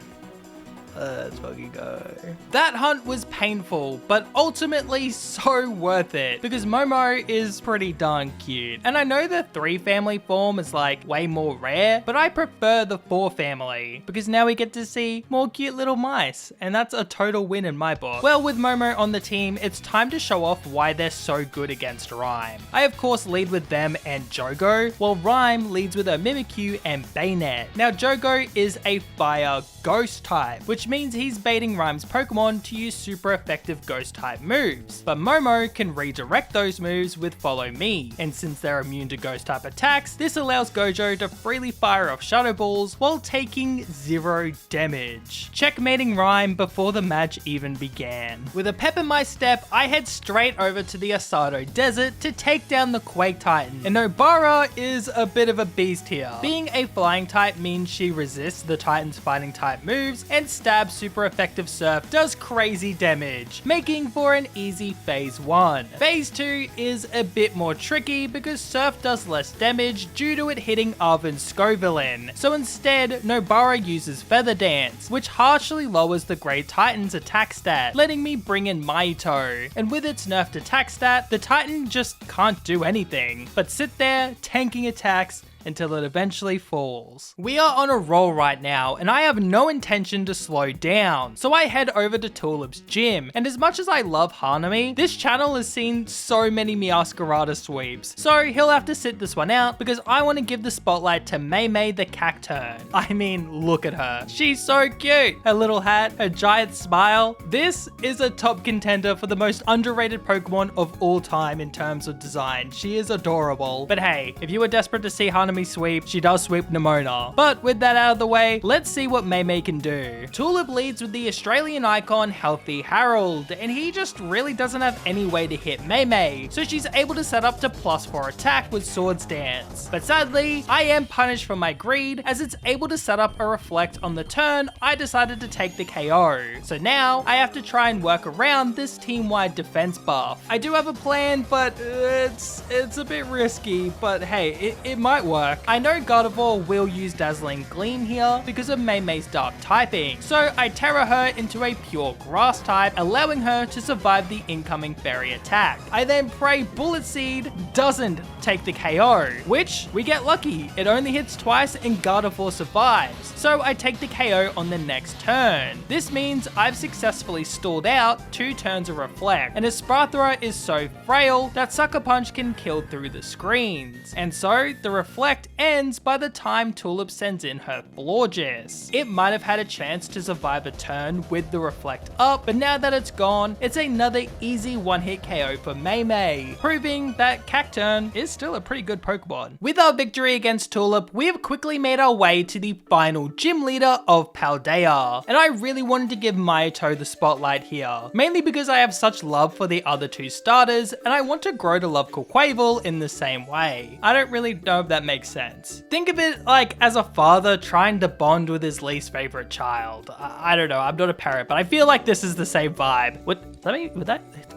Let's fucking go. That hunt was painful, but ultimately so worth it because Momo is pretty darn cute. And I know the 3 family form is like way more rare, but I prefer the 4 family because now we get to see more cute little mice, and that's a total win in my book. Well, with Momo on the team, it's time to show off why they're so good against Rhyme. I of course lead with them and Jogo, while Rhyme leads with a Mimikyu and Bayonet. Now Jogo is a fire ghost type, which means he's baiting Rhyme's Pokemon to use super effective ghost type moves. But Momo can redirect those moves with Follow Me, and since they're immune to ghost type attacks, this allows Gojo to freely fire off Shadow Balls while taking 0 damage, checkmating Rhyme before the match even began. With a pep in my step, I head straight over to the Asado Desert to take down the Quake Titan, and Nobara is a bit of a beast here. Being a flying type means she resists the Titan's fighting type moves, and Stab's super effective Surf does crazy damage, making for an easy phase 1. Phase 2 is a bit more tricky because Surf does less damage due to it hitting Arven's Scovillain, so instead Nobara uses Feather Dance, which harshly lowers the Grey Titan's attack stat, letting me bring in Mahito, and with its nerfed attack stat, the Titan just can't do anything, but sit there tanking attacks until it eventually falls. We are on a roll right now, and I have no intention to slow down, so I head over to Tulip's gym, and as much as I love Hanami, this channel has seen so many Meowscarada sweeps, so he'll have to sit this one out because I want to give the spotlight to Maymay the Cacturn. I mean, look at her. She's so cute. Her little hat, her giant smile. This is a top contender for the most underrated Pokemon of all time in terms of design. She is adorable. But hey, if you were desperate to see Hanami sweep, she does sweep Nimona. But with that out of the way, let's see what Maymay can do. Tulip leads with the Australian icon Healthy Harold, and he just really doesn't have any way to hit Maymay, so she's able to set up to +4 attack with Swords Dance. But sadly, I am punished for my greed, as it's able to set up a Reflect on the turn I decided to take the KO. So now, I have to try and work around this team-wide defense buff. I do have a plan, but it's a bit risky, but hey, it might work. I know Gardevoir will use Dazzling Gleam here because of Maymay's dark typing, so I Terra her into a pure grass type, allowing her to survive the incoming fairy attack. I then pray Bullet Seed doesn't take the KO, which we get lucky. It only hits twice and Gardevoir survives, so I take the KO on the next turn. This means I've successfully stalled out 2 turns of Reflect, and as Sprathra is so frail that Sucker Punch can kill through the screens, and so the Reflect ends by the time Tulip sends in her Florges. It might have had a chance to survive a turn with the Reflect up, but now that it's gone, it's another easy one-hit KO for Maymay, proving that Cacturn is still a pretty good Pokemon. With our victory against Tulip, we have quickly made our way to the final gym leader of Paldea, and I really wanted to give Mahito the spotlight here, mainly because I have such love for the other 2 starters, and I want to grow to love Quaquaval in the same way. I don't really know if that makes sense. Think of it like as a father trying to bond with his least favorite child. I don't know, I'm not a parent, but I feel like this is the same vibe. Would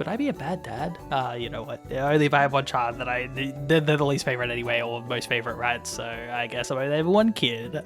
I be a bad dad? You know what, only if I have one child that they're the least favorite anyway, or most favorite, right? So I guess I only have one kid.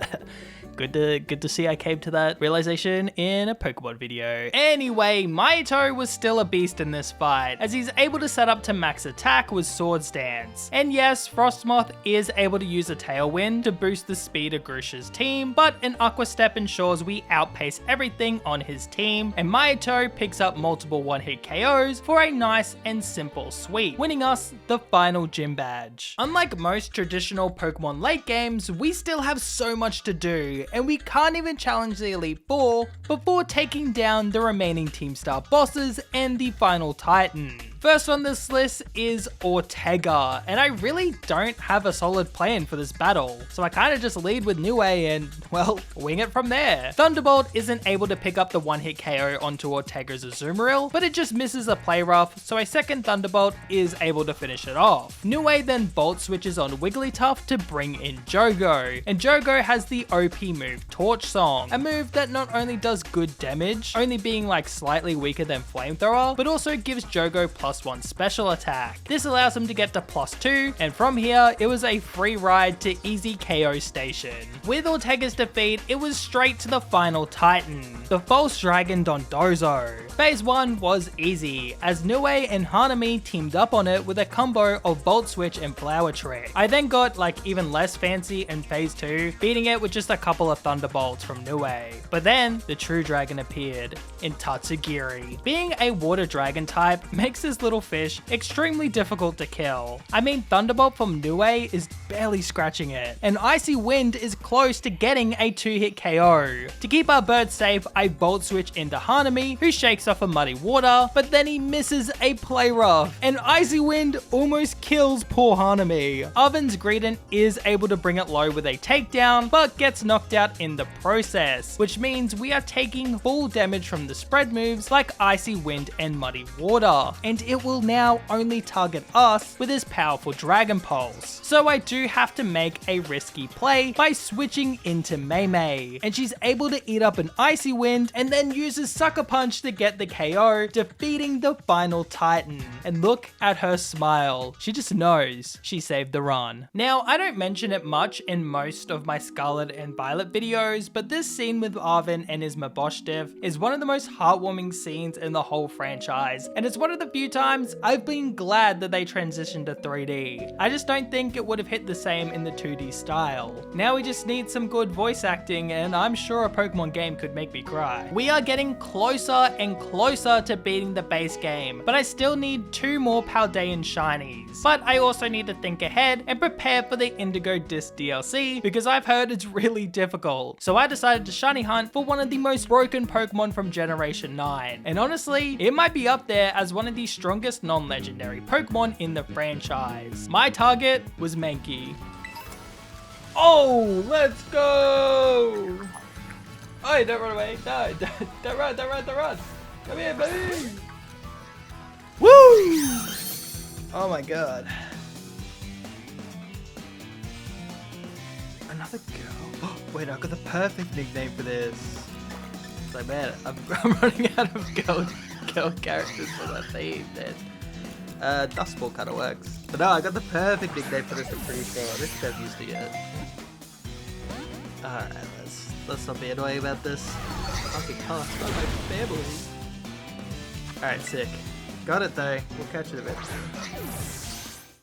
Good to see I came to that realization in a Pokemon video. Anyway, Mahito was still a beast in this fight, as he's able to set up to max attack with Swords Dance. And yes, Frostmoth is able to use a Tailwind to boost the speed of Grusha's team, but an Aqua Step ensures we outpace everything on his team, and Mahito picks up multiple one-hit KOs for a nice and simple sweep, winning us the final gym badge. Unlike most traditional Pokemon late games, we still have so much to do, and we can't even challenge the Elite Four before taking down the remaining Team Star bosses and the final Titan. First on this list is Ortega, and I really don't have a solid plan for this battle, so I kind of just lead with Niue and, well, wing it from there. Thunderbolt isn't able to pick up the one-hit KO onto Ortega's Azumarill, but it just misses a play rough, so a second Thunderbolt is able to finish it off. Niue then Bolt switches on Wigglytuff to bring in Jogo, and Jogo has the OP move Torch Song, a move that not only does good damage, only being like slightly weaker than Flamethrower, but also gives Jogo plus +1 special attack. This allows him to get to +2, and from here, it was a free ride to easy KO station. With Ortega's defeat, it was straight to the final Titan, the False Dragon Dondozo. Phase 1 was easy, as Nue and Hanami teamed up on it with a combo of Volt Switch and Flower Trick. I then got like even less fancy in phase 2, beating it with just a couple of Thunderbolts from Nue. But then, the true dragon appeared, in Tatsugiri. Being a water dragon type makes this little fish extremely difficult to kill. I mean, Thunderbolt from Nue is barely scratching it, and Icy Wind is close to getting a 2-hit KO. To keep our bird safe, I Volt Switch into Hanami, who shakes off a muddy water, but then he misses a play rough, and Icy Wind almost kills poor Hanami. Oven's Greedent is able to bring it low with a takedown, but gets knocked out in the process, which means we are taking full damage from the spread moves like Icy Wind and Muddy Water, and it will now only target us with his powerful Dragon Pulse. So I do have to make a risky play by switching into Mei Mei, and she's able to eat up an Icy Wind and then uses Sucker Punch to get the KO, defeating the final Titan. And look at her smile. She just knows she saved the run. Now, I don't mention it much in most of my Scarlet and Violet videos, but this scene with Arven and his Mabosh diff is one of the most heartwarming scenes in the whole franchise, and it's one of the few times I've been glad that they transitioned to 3D. I just don't think it would have hit the same in the 2D style. Now we just need some good voice acting, and I'm sure a Pokemon game could make me cry. We are getting closer and closer to beating the base game, but I still need 2 more Paldean shinies. But I also need to think ahead and prepare for the Indigo Disc DLC, because I've heard it's really difficult. So I decided to shiny hunt for one of the most broken Pokemon from Generation 9. And honestly, it might be up there as one of the strongest non-legendary Pokemon in the franchise. My target was Mankey. Oh, let's go! Oh, don't run away. No, don't run, don't run, don't run. Come here, baby. Woo! Oh my god. Another girl. Wait, I've got the perfect nickname for this. It's like, man, I'm running out of girl characters for that theme, man. Dust Ball kind of works. But no, I got the perfect nickname for this, I'm pretty sure. This is used to get. Alright, let's not be annoying about this. Fucking cost on my family. Alright, sick. Got it though. We'll catch it a bit.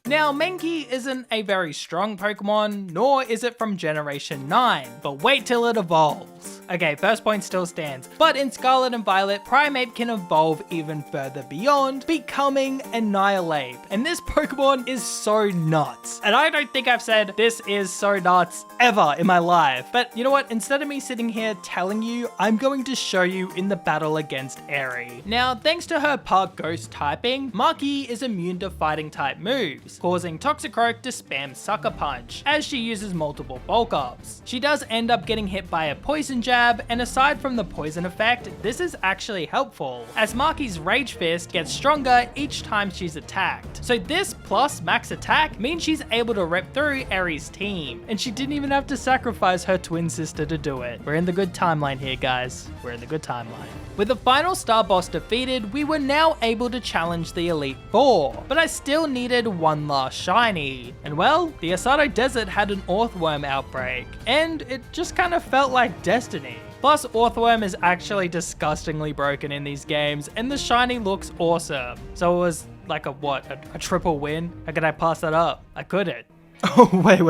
Now, Mankey isn't a very strong Pokemon, nor is it from Generation 9, but wait till it evolves. Okay, first point still stands, but in Scarlet and Violet, Primeape can evolve even further beyond, becoming Annihilate. And this Pokemon is so nuts. And I don't think I've said this is so nuts ever in my life. But you know what? Instead of me sitting here telling you, I'm going to show you in the battle against Airy. Now, thanks to her Park Ghost typing, Maki is immune to fighting type moves, causing Toxicroak to spam Sucker Punch, as she uses multiple bulk ups. She does end up getting hit by a Poison Jab, and aside from the poison effect, this is actually helpful, as Maki's Rage Fist gets stronger each time she's attacked. So this plus max attack means she's able to rip through Airy's team, and she didn't even have to sacrifice her twin sister to do it. We're in the good timeline here, guys. We're in the good timeline. With the final star boss defeated, we were now able to challenge the Elite Four, but I still needed one last shiny. And well, the Asado Desert had an Orthworm outbreak, and it just kind of felt like destiny. Plus, Orthworm is actually disgustingly broken in these games, and the shiny looks awesome. So it was like a what? A triple win? How could I pass that up? I couldn't. Oh, wait.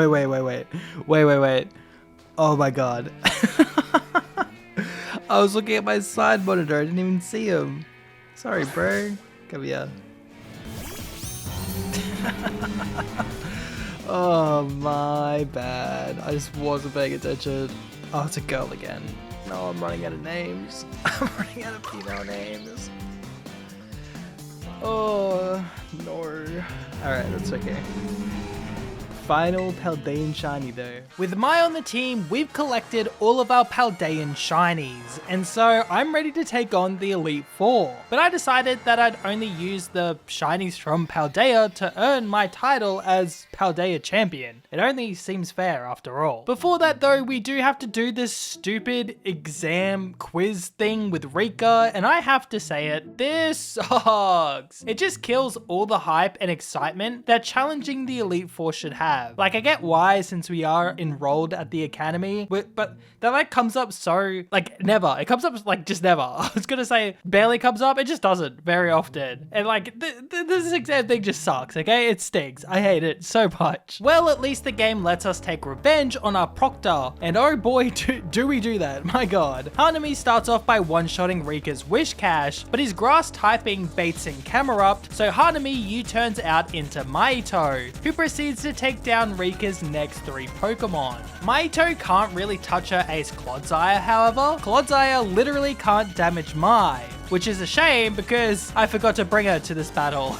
Oh my god. I was looking at my side monitor, I didn't even see him. Sorry, bro. Come here. Oh, my bad. I just wasn't paying attention. Oh, it's a girl again. No, I'm running out of names. I'm running out of female names. Oh, no. Alright, that's okay. final Paldean shiny though. With Mai on the team, we've collected all of our Paldean shinies, and so I'm ready to take on the Elite Four. But I decided that I'd only use the shinies from Paldea to earn my title as Paldea champion. It only seems fair after all. Before that though, we do have to do this stupid exam quiz thing with Rika, and I have to say it, this sucks. It just kills all the hype and excitement that challenging the Elite Four should have. Like, I get why, since we are enrolled at the academy, but that like comes up so, like, never. It comes up like just never. I was gonna say barely comes up, it just doesn't very often. And like, this exam thing just sucks, okay? It stinks. I hate it so much. Well, at least the game lets us take revenge on our proctor, and oh boy, do we do that, my god. Hanami starts off by one-shotting Rika's Wish Cash, but his grass typing baits in Camerupt, so Hanami U-turns out into Mahito, who proceeds to take down Rika's next 3 Pokemon. Mahito can't really touch her ace Clodsire, however. Clodsire literally can't damage Mai, which is a shame because I forgot to bring her to this battle.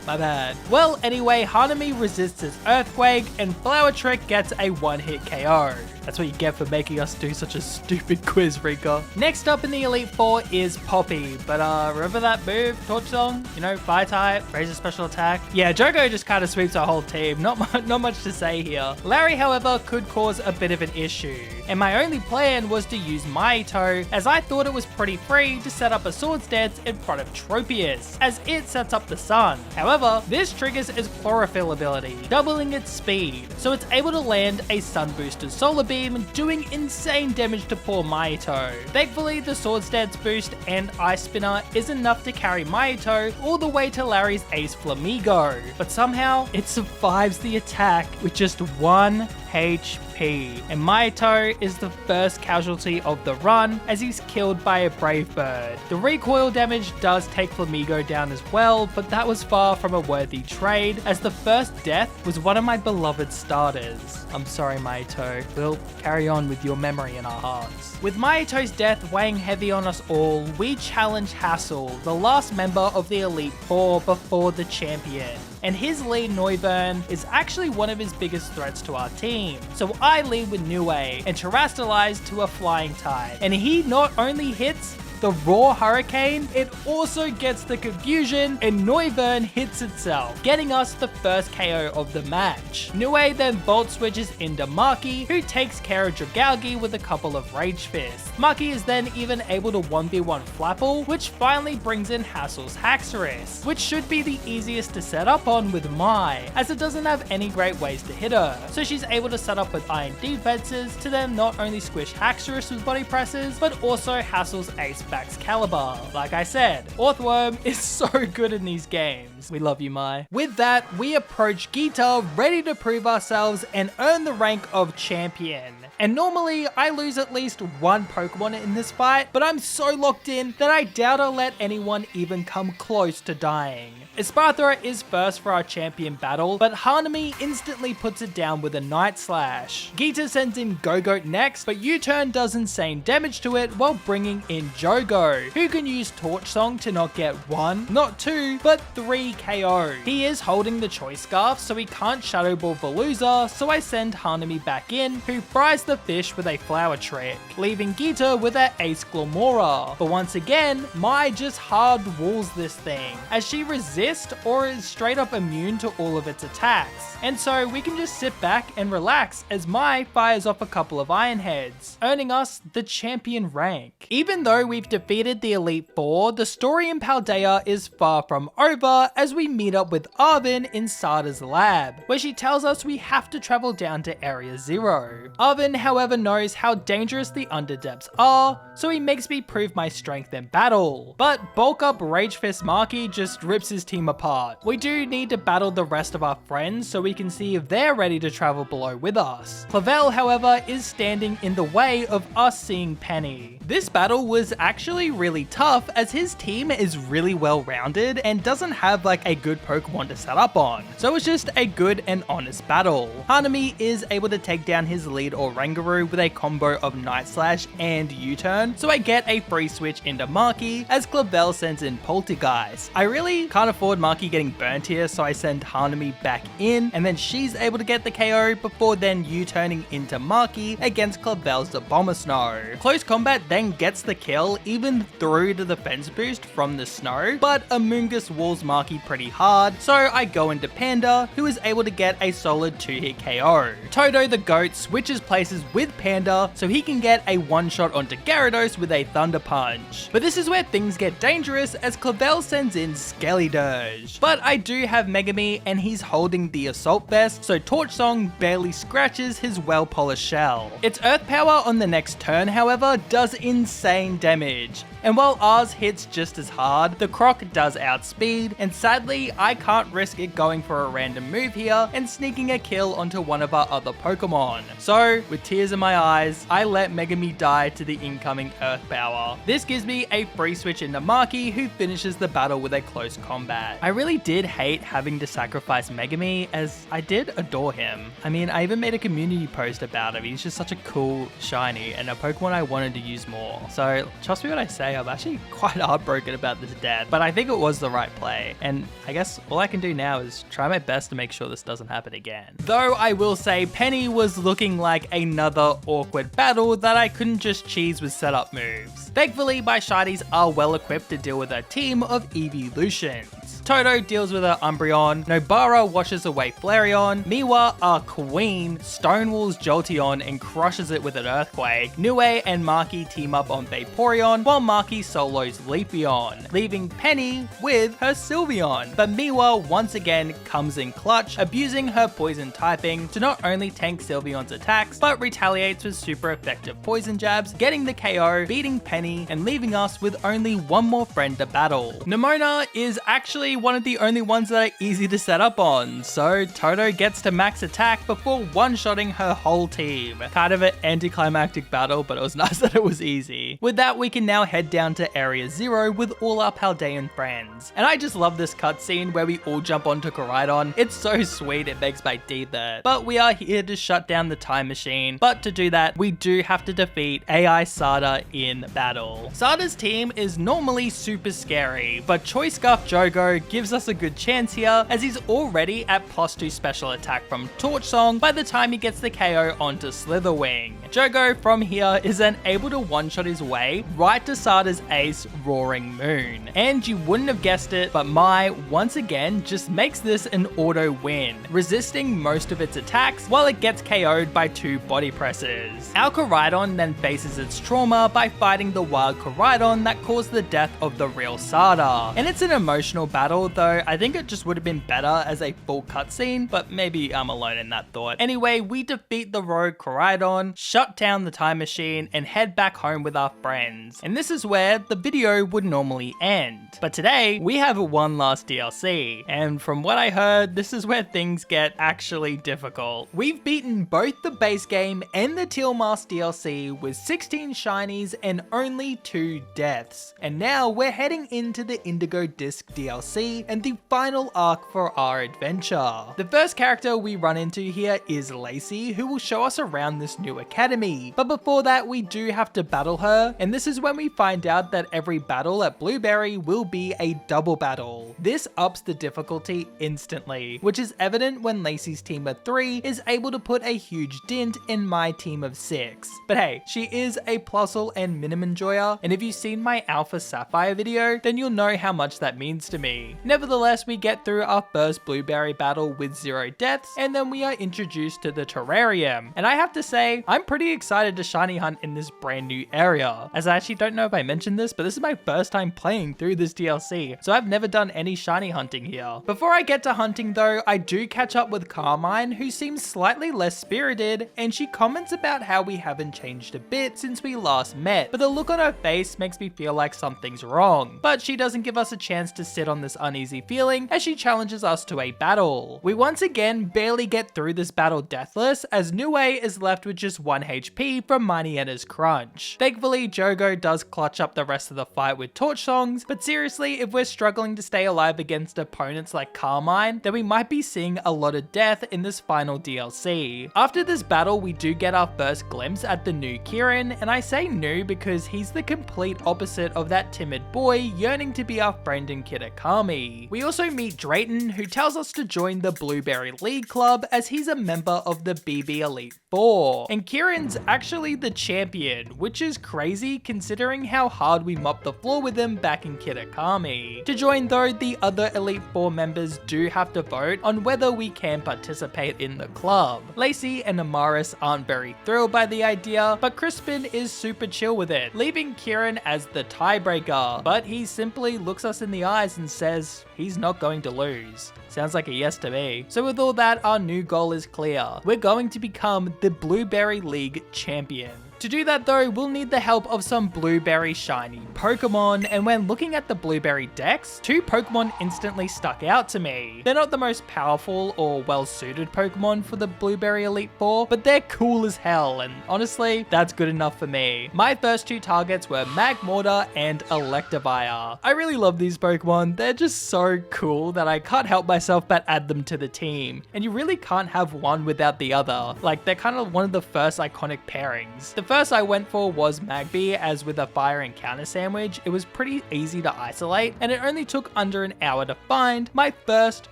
My bad. Well, anyway, Hanami resists his Earthquake, and Flower Trick gets a one-hit KO. That's what you get for making us do such a stupid quiz, Rika. Next up in the Elite Four is Poppy, but remember that move, Torch Song? You know, Fire type, raise a special attack. Yeah, Jogo just kind of sweeps our whole team. Not much to say here. Larry, however, could cause a bit of an issue, and my only plan was to use Mahito, as I thought it was pretty free to set up a Swords Dance in front of Tropius, as it sets up the sun. However, this triggers its Chlorophyll ability, doubling its speed, so it's able to land a Sun Boosted Solar Beam, doing insane damage to poor Mahito. Thankfully, the Swords Dance boost and Ice Spinner is enough to carry Mahito all the way to Larry's Ace Flamigo, but somehow it survives the attack with just 1 HP, and Mahito is the first casualty of the run as he's killed by a Brave Bird. The recoil damage does take Flamigo down as well, but that was far from a worthy trade, as the first death was one of my beloved starters. I'm sorry, Mahito. We'll carry on with your memory in our hearts. With Mahito's death weighing heavy on us all, we challenge Hassel, the last member of the Elite Four before the champion. And his lead Noivern is actually one of his biggest threats to our team. So I lead with Niue and Terastallize to a flying type. And he not only hits the raw Hurricane, it also gets the Confusion, and Noivern hits itself, getting us the first KO of the match. Niue then Volt switches into Maki, who takes care of Dragalge with a couple of Rage Fists. Maki is then even able to 1v1 Flapple, which finally brings in Hassel's Haxorus, which should be the easiest to set up on with Mai, as it doesn't have any great ways to hit her. So she's able to set up with Iron Defenses to then not only squish Haxorus with body presses, but also Hassel's Ace Baxcalibur. Like I said, Orthworm is so good in these games. We love you, Mai. With that, we approach Gita, ready to prove ourselves and earn the rank of champion. And normally, I lose at least 1 Pokemon in this fight, but I'm so locked in that I doubt I'll let anyone even come close to dying. Esparthra is first for our champion battle, but Hanami instantly puts it down with a Night Slash. Gita sends in Gogoat next, but U-turn does insane damage to it while bringing in Jogo, who can use Torch Song to not get 1, not 2, but 3 KO. He is holding the Choice Scarf, so he can't Shadow Ball Veluza, so I send Hanami back in, who fries the fish with a Flower Trick, leaving Gita with her Ace Glomora. But once again, Mai just hard walls this thing, as she resists or is straight up immune to all of its attacks. And so we can just sit back and relax as Mai fires off a couple of Iron Heads, earning us the champion rank. Even though we've defeated the Elite Four, the story in Paldea is far from over as we meet up with Arvin in Sada's lab, where she tells us we have to travel down to Area 0. Arvin, however, knows how dangerous the Underdepths are, so he makes me prove my strength in battle. But bulk up Rage Fist Maki just rips his team apart. We do need to battle the rest of our friends so we can see if they're ready to travel below with us. Clavel, however, is standing in the way of us seeing Penny. This battle was actually actually really tough as his team is really well rounded and doesn't have like a good Pokemon to set up on. So it's just a good and honest battle. Hanami is able to take down his lead Oranguru with a combo of Night Slash and U-turn, so I get a free switch into Marky as Clavel sends in Poltergeist. I really can't afford Marky getting burnt here, so I send Hanami back in, and then she's able to get the KO before then U-turning into Marky against Clavel's Abomasnow. Close combat then gets the kill even through the defense boost from the snow, but Amoonguss walls Marky pretty hard, so I go into Panda, who is able to get a solid 2-hit KO. Toto the goat switches places with Panda so he can get a one-shot onto Gyarados with a Thunder Punch. But this is where things get dangerous as Clavel sends in Skeledirge. But I do have Megami and he's holding the Assault Vest, so Torch Song barely scratches his well-polished shell. Its Earth Power on the next turn, however, does insane damage. And while ours hits just as hard, the Croc does outspeed, and sadly, I can't risk it going for a random move here and sneaking a kill onto one of our other Pokemon. So, with tears in my eyes, I let Megami die to the incoming Earth Power. This gives me a free switch into Marky, who finishes the battle with a close combat. I really did hate having to sacrifice Megami, as I did adore him. I mean, I even made a community post about him. He's just such a cool shiny and a Pokemon I wanted to use more. So, trust me when I say I'm actually quite heartbroken about this death, but I think it was the right play, and I guess all I can do now is try my best to make sure this doesn't happen again. Though I will say Penny was looking like another awkward battle that I couldn't just cheese with setup moves. Thankfully, my shinies are well equipped to deal with a team of evolutions. Toto deals with her Umbreon, Nobara washes away Flareon, Miwa, our queen, stonewalls Jolteon and crushes it with an Earthquake. Nue and Marky team up on Vaporeon, while Marky solos Leafeon, leaving Penny with her Sylveon. But Miwa once again comes in clutch, abusing her poison typing to not only tank Sylveon's attacks, but retaliates with super effective poison jabs, getting the KO, beating Penny, and leaving us with only one more friend to battle. Nemona is actually one of the only ones that are easy to set up on, so Toto gets to max attack before one-shotting her whole team. Kind of an anticlimactic battle, but it was nice that it was easy. With that, we can now head down to Area 0 with all our Paldean friends. And I just love this cutscene where we all jump onto Koraidon. It's so sweet, it makes my teeth hurt. But we are here to shut down the time machine, but to do that, we do have to defeat AI Sada in battle. Sada's team is normally super scary, but Choice Scarf Jogo gives us a good chance here as he's already at +2 special attack from Torch Song by the time he gets the KO onto Slitherwing. Jogo from here is then able to one-shot his way right to Sada's ace Roaring Moon. And you wouldn't have guessed it, but Mai once again just makes this an auto win, resisting most of its attacks while it gets KO'd by 2 body presses. Our Koraidon then faces its trauma by fighting the wild Koraidon that caused the death of the real Sada. And it's an emotional battle, though I think it just would have been better as a full cutscene, but maybe I'm alone in that thought. Anyway, we defeat the rogue Koraidon, shut down the time machine, and head back home with our friends. And this is where the video would normally end. But today, we have one last DLC, and from what I heard, this is where things get actually difficult. We've beaten both the base game and the Teal Mask DLC with 16 shinies and only 2 deaths. And now we're heading into the Indigo Disc DLC and the final arc for our adventure. The first character we run into here is Lacy, who will show us around this new academy. But before that, we do have to battle her, and this is when we find out that every battle at Blueberry will be a double battle. This ups the difficulty instantly, which is evident when Lacy's team of 3 is able to put a huge dent in my team of 6. But hey, she is a Plusle and Minimum enjoyer, and if you've seen my Alpha Sapphire video, then you'll know how much that means to me. Nevertheless, we get through our first Blueberry battle with 0 deaths, and then we are introduced to the terrarium. And I have to say, I'm pretty excited to shiny hunt in this brand new area, as I actually don't know if I mentioned this, but this is my first time playing through this DLC, so I've never done any shiny hunting here. Before I get to hunting though, I do catch up with Carmine, who seems slightly less spirited, and she comments about how we haven't changed a bit since we last met, but the look on her face makes me feel like something's wrong. But she doesn't give us a chance to sit on this uneasy feeling as she challenges us to a battle. We once again barely get through this battle deathless, as Nue is left with just 1 HP from Minietta's crunch. Thankfully, Jogo does clutch up the rest of the fight with torch songs, but seriously, if we're struggling to stay alive against opponents like Carmine, then we might be seeing a lot of death in this final DLC. After this battle, we do get our first glimpse at the new Kieran, and I say new because he's the complete opposite of that timid boy yearning to be our friend in Kitakami. We also meet Drayton, who tells us to join the Blueberry League Club as he's a member of the BB Elite 4. And Kieran's actually the champion, which is crazy considering how hard we mopped the floor with him back in Kitakami. To join though, the other Elite 4 members do have to vote on whether we can participate in the club. Lacy and Amaris aren't very thrilled by the idea, but Crispin is super chill with it, leaving Kieran as the tiebreaker, but he simply looks us in the eyes and says he's not going to lose. Sounds like a yes to me. So with all that, our new goal is clear. We're going to become the Blueberry League champion. To do that though, we'll need the help of some Blueberry shiny Pokemon, and when looking at the Blueberry decks, 2 Pokemon instantly stuck out to me. They're not the most powerful or well-suited Pokemon for the Blueberry Elite 4, but they're cool as hell, and honestly, that's good enough for me. My first 2 targets were Magmortar and Electivire. I really love these Pokemon. They're just so cool that I can't help myself but add them to the team, and you really can't have one without the other. Like, they're kind of one of the first iconic pairings. The first I went for was Magby, as with a fire encounter sandwich, it was pretty easy to isolate, and it only took under an hour to find my first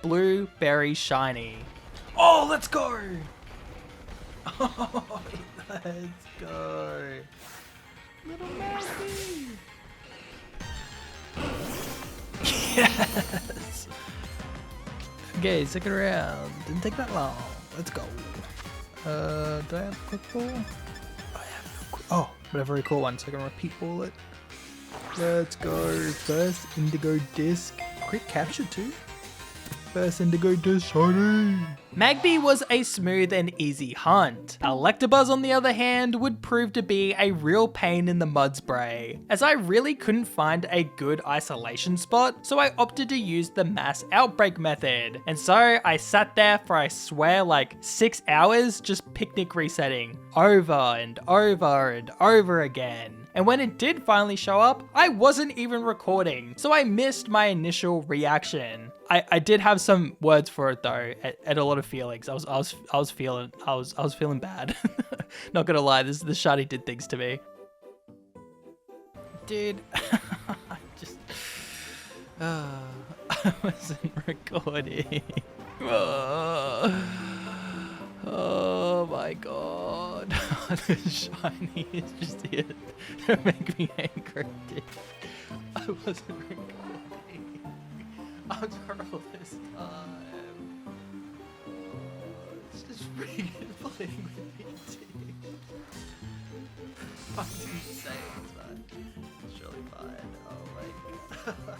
Blueberry shiny. Oh, let's go! Oh, let's go! Little Magby! Yes! Okay, second round. Didn't take that long. Let's go. Do I have a quick ball? Oh, but a very cool one, so I can repeat ball it. Let's go. First Indigo Disc. Quick capture too. First Indigo Disc shiny. Magby was a smooth and easy hunt. Electabuzz, on the other hand, would prove to be a real pain in the mud spray, as I really couldn't find a good isolation spot, so I opted to use the mass outbreak method. And so I sat there for, I swear, like 6 hours just picnic resetting over and over and over again. And when it did finally show up, I wasn't even recording, so I missed my initial reaction. I did have some words for it though, and a lot of feelings. I was feeling bad. Not gonna lie, the shiny did things to me. Dude, I wasn't recording. Oh my god. The shiny is just here to make me angry. I wasn't recording. After all this time. It's just freaking playing with me too. I'm too safe, man. It's really fine. Oh my god.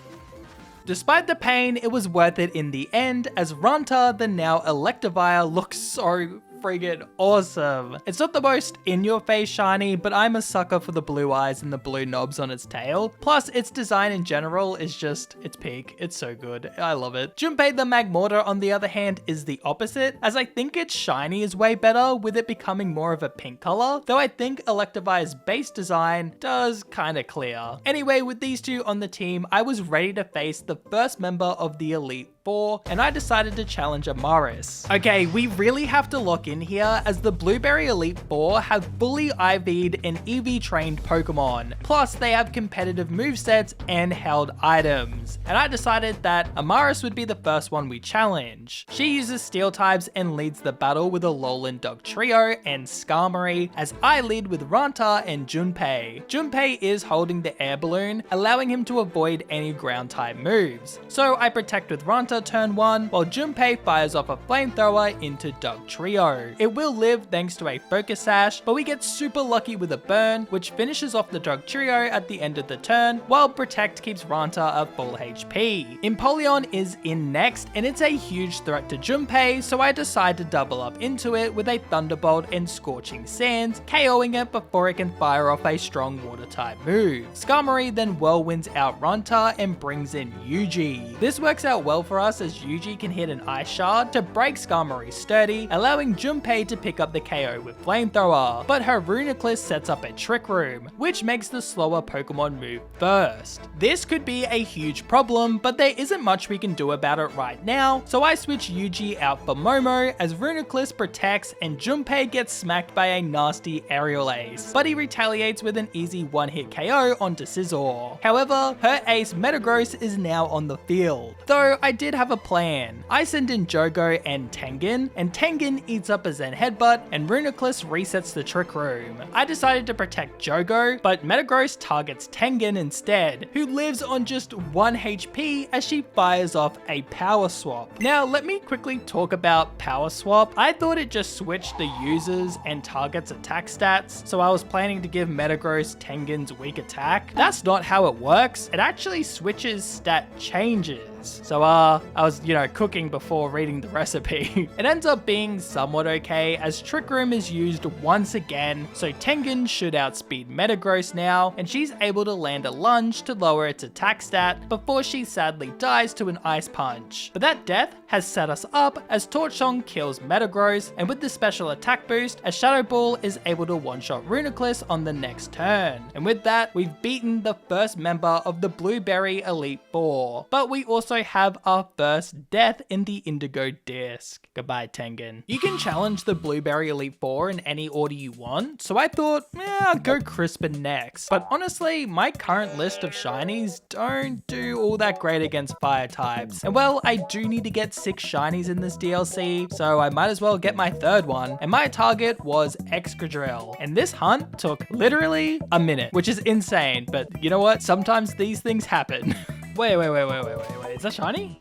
Despite the pain, it was worth it in the end, as Runta, the now Electivire, looks so friggin' awesome. It's not the most in-your-face shiny, but I'm a sucker for the blue eyes and the blue knobs on its tail. Plus, its design in general is just, it's peak. It's so good. I love it. Junpei the Magmortar, on the other hand, is the opposite, as I think its shiny is way better, with it becoming more of a pink color, though I think Electivire's base design does kinda clear. Anyway, with these 2 on the team, I was ready to face the first member of the Elite 4, and I decided to challenge Amaris. Okay, we really have to lock in here, as the Blueberry Elite 4 have fully IV'd and EV trained Pokemon, plus they have competitive movesets and held items, and I decided that Amaris would be the first one we challenge. She uses steel types and leads the battle with a Alolan Dugtrio and Skarmory, as I lead with Runta and Junpei. Junpei is holding the air balloon, allowing him to avoid any ground type moves, so I protect with Runta Ranta turn 1, while Junpei fires off a flamethrower into Dugtrio. It will live thanks to a focus sash, but we get super lucky with a burn, which finishes off the Dugtrio at the end of the turn, while Protect keeps Ranta at full HP. Empoleon is in next, and it's a huge threat to Junpei, so I decide to double up into it with a Thunderbolt and Scorching Sands, KOing it before it can fire off a strong water type move. Skarmory then whirlwinds out Ranta and brings in Yuji. This works out well for us as Yuji can hit an Ice Shard to break Skarmory's sturdy, allowing Junpei to pick up the KO with Flamethrower, but her Runikless sets up a Trick Room, which makes the slower Pokemon move first. This could be a huge problem, but there isn't much we can do about it right now, so I switch Yuji out for Momo as Runikless protects and Junpei gets smacked by a nasty Aerial Ace, but he retaliates with an easy one-hit KO onto Scizor. However, her ace Metagross is now on the field, though I did have a plan. I send in Jogo and Tengen eats up a Zen Headbutt, and Runikless resets the Trick Room. I decided to protect Jogo, but Metagross targets Tengen instead, who lives on just 1 HP as she fires off a Power Swap. Now let me quickly talk about Power Swap. I thought it just switched the users and targets attack stats, so I was planning to give Metagross Tengen's weak attack. That's not how it works. It actually switches stat changes. So I was, cooking before reading the recipe. It ends up being somewhat okay as Trick Room is used once again, so Tengen should outspeed Metagross now, and she's able to land a lunge to lower its attack stat before she sadly dies to an Ice Punch. But that death has set us up as Torch Song kills Metagross, and with the special attack boost, a Shadow Ball is able to one-shot Runikless on the next turn. And with that, we've beaten the first member of the Blueberry Elite Four. But we also have our first death in the Indigo Disc. Goodbye, Tengen. You can challenge the Blueberry Elite Four in any order you want, so I thought, I'll go Crispin next. But honestly, my current list of shinies don't do all that great against fire types. And well, I do need to get 6 shinies in this DLC, so I might as well get my third one. And my target was Excadrill. And this hunt took literally a minute, which is insane. But you know what? Sometimes these things happen. Wait. Is that shiny?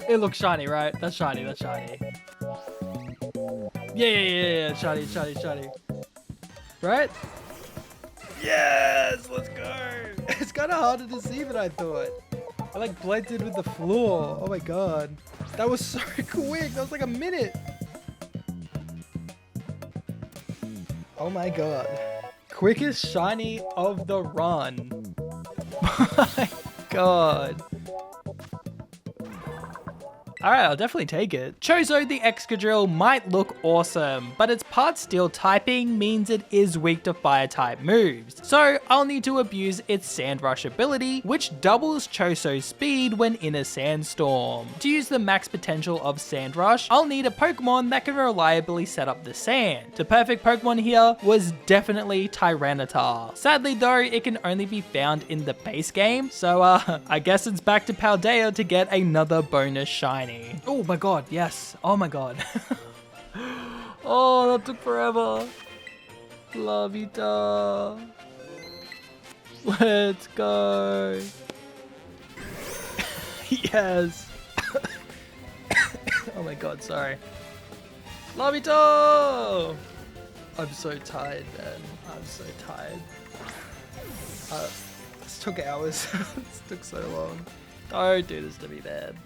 It looks shiny, right? That's shiny. Yeah. Shiny. Right? Yes, let's go. It's kind of harder to see than I thought. I blended with the floor. Oh my god. That was so quick. That was like a minute. Oh my god. Quickest shiny of the run. My god. Alright, I'll definitely take it. Chozo the Excadrill might look awesome, but its part steel typing means it is weak to fire type moves. So I'll need to abuse its Sand Rush ability, which doubles Chozo's speed when in a sandstorm. To use the max potential of Sand Rush, I'll need a Pokemon that can reliably set up the sand. The perfect Pokemon here was definitely Tyranitar. Sadly though, it can only be found in the base game, so I guess it's back to Paldea to get another bonus shiny. Oh my god, yes. Oh my god. Oh, that took forever. Lavita. Let's go. Yes. Oh my god, sorry. Lavita! I'm so tired, man. I'm so tired. This took hours. This took so long. Don't do this to me, man.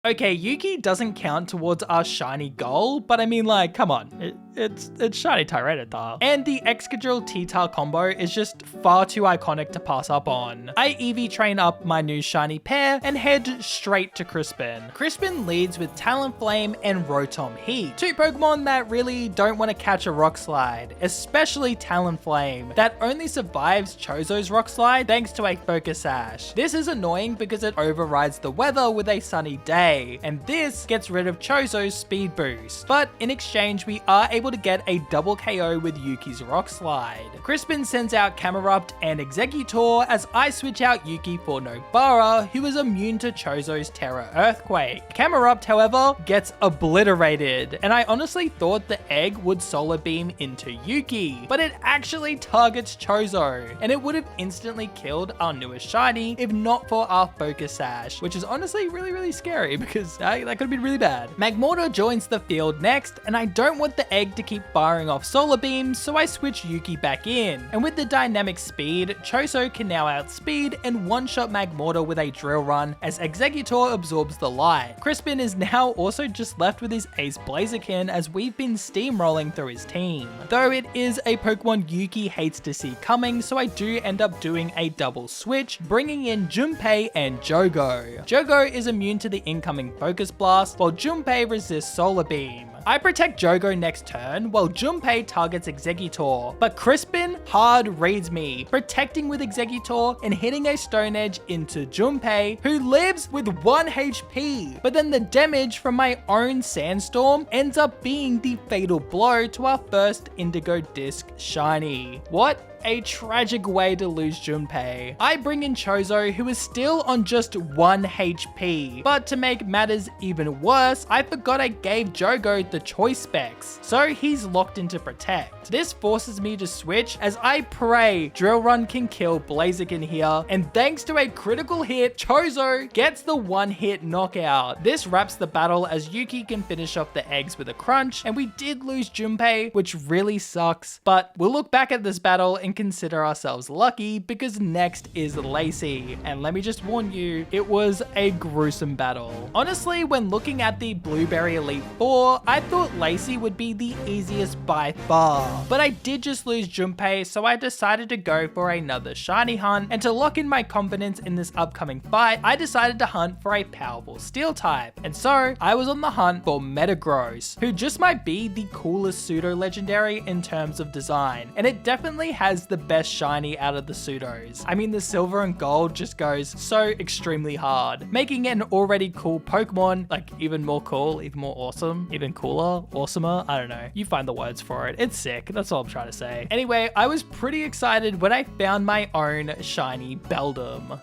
Okay, Yuki doesn't count towards our shiny goal, but I mean, come on, it's shiny Tyranitar. And the Excadrill T-Tar combo is just far too iconic to pass up on. I EV train up my new shiny pair and head straight to Crispin. Crispin leads with Talonflame and Rotom Heat, 2 Pokemon that really don't want to catch a Rock Slide, especially Talonflame, that only survives Chozo's Rock Slide thanks to a Focus Sash. This is annoying because it overrides the weather with a sunny day, and this gets rid of Chozo's speed boost. But in exchange, we are able able to get a double KO with Yuki's Rock Slide. Crispin sends out Camerupt and Exeggutor as I switch out Yuki for Nobara, who is immune to Chozo's Terra Earthquake. Camerupt, however, gets obliterated, and I honestly thought the egg would Solar Beam into Yuki, but it actually targets Chozo, and it would have instantly killed our newest shiny if not for our Focus Sash, which is honestly really scary because that could have been really bad. Magmortar joins the field next, and I don't want the egg to keep firing off Solar Beams, so I switch Yuki back in, and with the dynamic speed, Chozo can now outspeed and one-shot Magmortar with a Drill Run as Exeggutor absorbs the light. Crispin is now also just left with his ace Blaziken as we've been steamrolling through his team. Though it is a Pokemon Yuki hates to see coming, so I do end up doing a double switch, bringing in Junpei and Jogo. Jogo is immune to the incoming Focus Blast, while Junpei resists Solar Beam. I protect Jogo next turn, while Junpei targets Exeggutor, but Crispin hard reads me, protecting with Exeggutor and hitting a Stone Edge into Junpei, who lives with 1 HP, but then the damage from my own Sandstorm ends up being the fatal blow to our first Indigo Disc shiny. What a tragic way to lose Junpei. I bring in Chozo, who is still on just 1 HP, but to make matters even worse, I forgot I gave Jogo the choice specs, so he's locked into Protect. This forces me to switch as I pray Drill Run can kill Blaziken here, and thanks to a critical hit, Chozo gets the 1-hit knockout. This wraps the battle as Yuki can finish off the eggs with a crunch, and we did lose Junpei, which really sucks, but we'll look back at this battle and consider ourselves lucky because next is Lacy, and let me just warn you, it was a gruesome battle. Honestly, when looking at the Blueberry Elite Four, I thought Lacy would be the easiest by far, but I did just lose Junpei, so I decided to go for another shiny hunt, and to lock in my confidence in this upcoming fight, I decided to hunt for a powerful steel type, and so I was on the hunt for Metagross, who just might be the coolest pseudo legendary in terms of design, and it definitely has the best shiny out of the pseudos. I mean, the silver and gold just goes so extremely hard, making it an already cool Pokemon like even more cool, even more awesome, even cooler, awesomer, I don't know. You find the words for it. It's sick. That's all I'm trying to say. Anyway, I was pretty excited when I found my own shiny Beldum.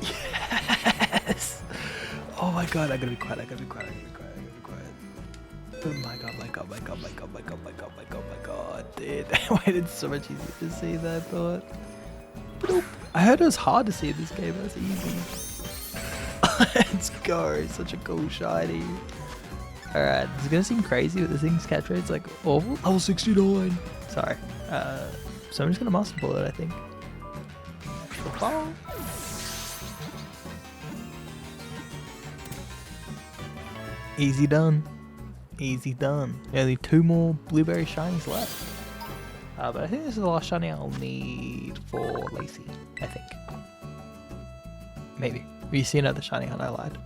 Yes! Oh my god, I gotta be quiet, I gotta be quiet, I gotta be quiet, I gotta be quiet. Oh my god, my god, my god, my god, my god, my god, my god, my god, dude. Wait, it's so much easier to see than I thought. Bloop. I heard it was hard to see in this game, that's easy. Let's go, such a cool shiny. Alright, it's gonna seem crazy, but this thing's catch rate's like awful. Level 69. Sorry. So I'm just gonna Master Ball it, I think. Easy done. Easy done. Only 2 more Blueberry shinies left. But I think this is the last shiny I'll need for Lacy, I think. Maybe. You see another shiny hunt, I lied.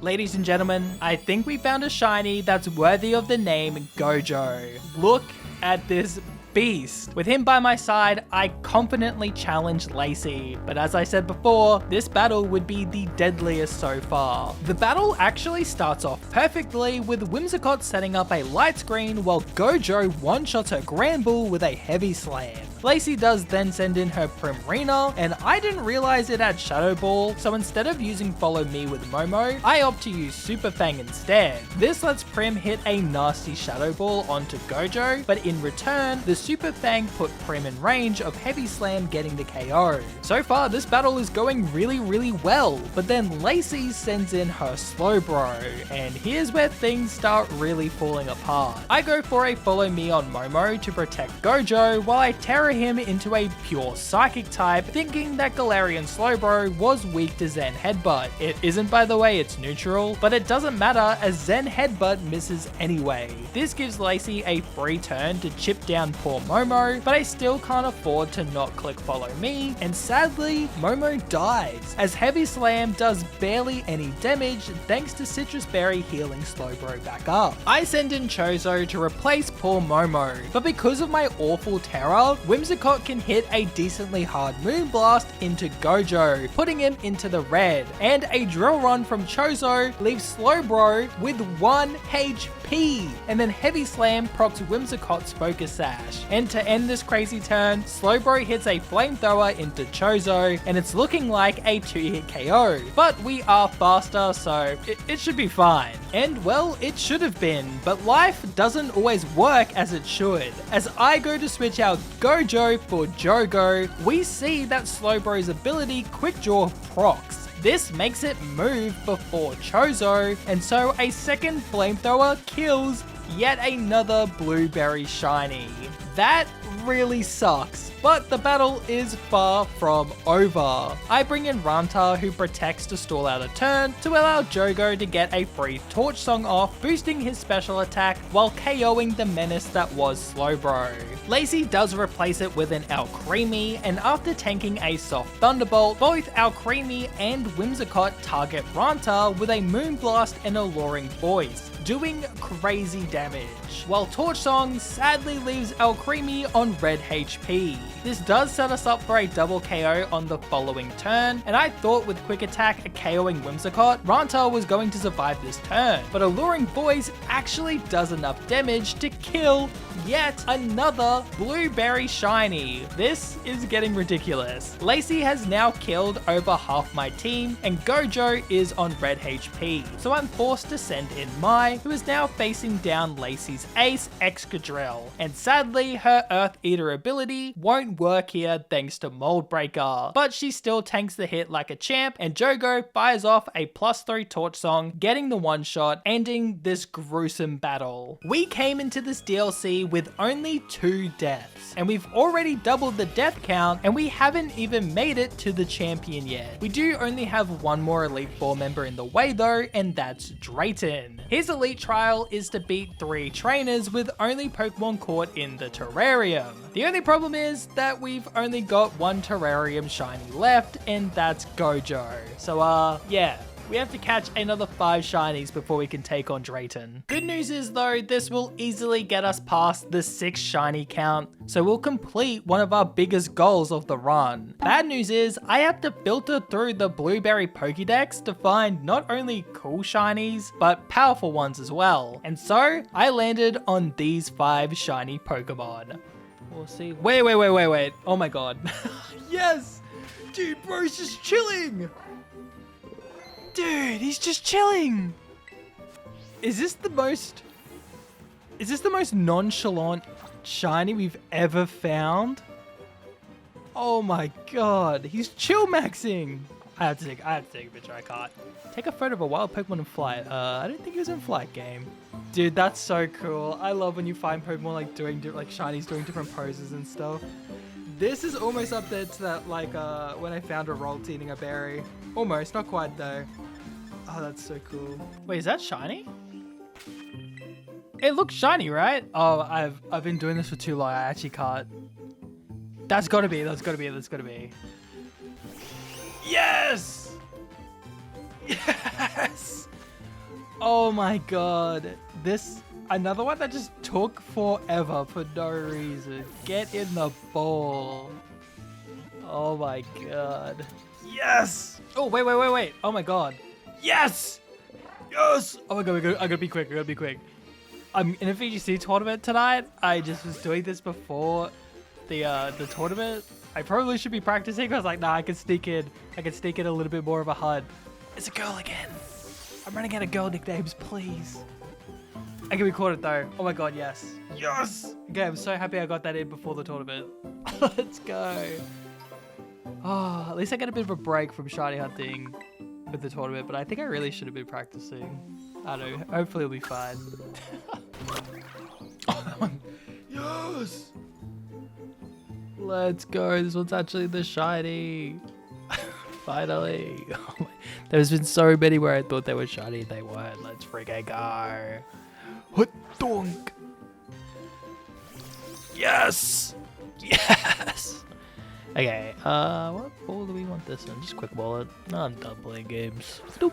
Ladies and gentlemen, I think we found a shiny that's worthy of the name Gojo. Look at this beast. With him by my side, I confidently challenged Lacy, but as I said before, this battle would be the deadliest so far. The battle actually starts off perfectly with Whimsicott setting up a light screen while Gojo one-shots her Granbull with a heavy slam. Lacy does then send in her Primarina, and I didn't realize it had Shadow Ball, so instead of using Follow Me with Momo, I opt to use Super Fang instead. This lets Prim hit a nasty Shadow Ball onto Gojo, but in return, the Super Fang put Prim in range of Heavy Slam getting the KO. So far, this battle is going really well, but then Lacy sends in her Slowbro, and here's where things start really falling apart. I go for a Follow Me on Momo to protect Gojo, while I Terra him into a pure Psychic type, thinking that Galarian Slowbro was weak to Zen Headbutt. It isn't, by the way, it's neutral, but it doesn't matter as Zen Headbutt misses anyway. This gives Lacy a free turn to chip down poor Momo, but I still can't afford to not click Follow Me, and sadly, Momo dies, as Heavy Slam does barely any damage thanks to Citrus Berry healing Slowbro back up. I send in Chozo to replace poor Momo, but because of my awful Terra, Whimsicott can hit a decently hard Moonblast into Gojo, putting him into the red, and a Drill Run from Chozo leaves Slowbro with 1 HP, and then Heavy Slam procs Whimsicott Outspoken Sash. And to end this crazy turn, Slowbro hits a flamethrower into Chozo, and it's looking like a 2-hit KO. But we are faster, so it should be fine. And well, it should have been, but life doesn't always work as it should. As I go to switch out Gojo for Jogo, we see that Slowbro's ability Quick Draw procs. This makes it move before Chozo, and so a second flamethrower kills yet another blueberry shiny. That really sucks, but the battle is far from over. I bring in Ranta, who protects to stall out a turn to allow Jogo to get a free Torch Song off, boosting his special attack while KOing the menace that was Slowbro. Lacy does replace it with an Alcremie, and after tanking a soft Thunderbolt, both Alcremie and Whimsicott target Ranta with a Moonblast and Alluring Voice, doing crazy damage, while Torch Song sadly leaves Alcremie on red HP. This does set us up for a double KO on the following turn, and I thought with Quick Attack KOing Whimsicott, Ranta was going to survive this turn, but Alluring Voice actually does enough damage to kill yet another blueberry shiny. This is getting ridiculous. Lacy has now killed over half my team, and Gojo is on red HP, so I'm forced to send in Mai, who is now facing down Lacy's ace, Excadrill, and sadly her Earth Eater ability won't work here thanks to Mold Breaker, but she still tanks the hit like a champ, and Jogo fires off a +3 Torch Song, getting the one shot, ending this gruesome battle. We came into this DLC with only 2 deaths, and we've already doubled the death count, and we haven't even made it to the champion yet. We do only have one more Elite Four member in the way though, and that's Drayton. His elite trial is to beat 3 trainers with only Pokemon caught in the terrarium. The only problem is that we've only got 1 terrarium shiny left, and that's Gojo. So yeah. We have to catch another 5 shinies before we can take on Drayton. Good news is though, this will easily get us past the 6 shiny count, so we'll complete one of our biggest goals of the run. Bad news is, I have to filter through the Blueberry Pokédex to find not only cool shinies, but powerful ones as well. And so, I landed on these 5 shiny Pokemon. We'll see. Wait. Oh my god. Yes! Dude, bro's just chilling! Dude, he's just chilling. Is this the most nonchalant shiny we've ever found? Oh my god, he's chill maxing. I have to take a picture. I can't. Take a photo of a wild Pokemon in flight. I don't think he was in flight game. Dude, that's so cool. I love when you find Pokemon like doing like shinies doing different poses and stuff. This is almost up there to that like when I found a Rolt eating a berry. Almost, not quite though. Oh, that's so cool. Wait, is that shiny? It looks shiny, right? Oh, I've been doing this for too long. I actually can't. That's gotta be. Yes! Yes! Oh my god. Another one that just took forever for no reason. Get in the ball. Oh my god. Yes! Oh, wait. Oh my god. Yes! Yes! Oh my god, I gotta be quick. I'm in a VGC tournament tonight. I just was doing this before the tournament. I probably should be practicing. I was like, nah, I can sneak in a little bit more of a HUD. It's a girl again. I'm running out of girl nicknames, please. I can record it though. Oh my god, yes. Yes! Okay, I'm so happy I got that in before the tournament. Let's go. Oh, at least I get a bit of a break from shiny hunting with the tournament, but I think I really should have been practicing. I don't know, hopefully it'll be fine. Oh, that one. Yes! Let's go, this one's actually the shiny. Finally. Oh my. There's been so many where I thought they were shiny, they weren't. Let's freaking go. Hut donk. Yes! Yes! Okay, what ball do we want this in? Just quick wallet. No, I'm done playing games. Doop.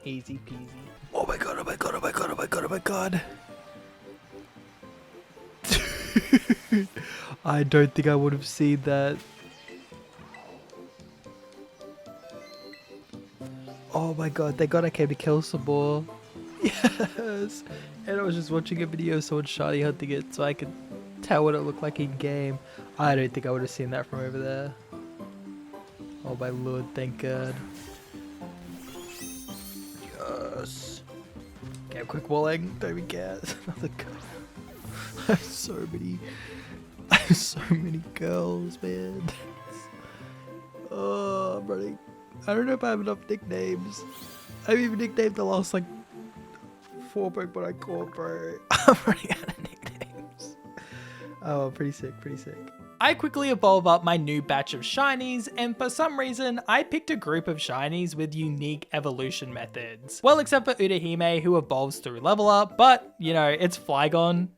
Easy peasy. Oh my god. I don't think I would have seen that. Oh my god, thank god I came to kill some more. Yes! And I was just watching a video of someone shiny hunting it so I could tell what it looked like in game. I don't think I would have seen that from over there. Oh my lord, thank God. Yes! Okay, quick walling. Don't even care. Another girl. I have so many girls, man. Oh, I'm running. I don't know if I have enough nicknames. I've even nicknamed the last like 4 Pokemon I caught, bro. I'm running out of nicknames. Oh, pretty sick, pretty sick. I quickly evolve up my new batch of shinies, and for some reason, I picked a group of shinies with unique evolution methods. Well, except for Urahime, who evolves through level up, but, you know, it's Flygon.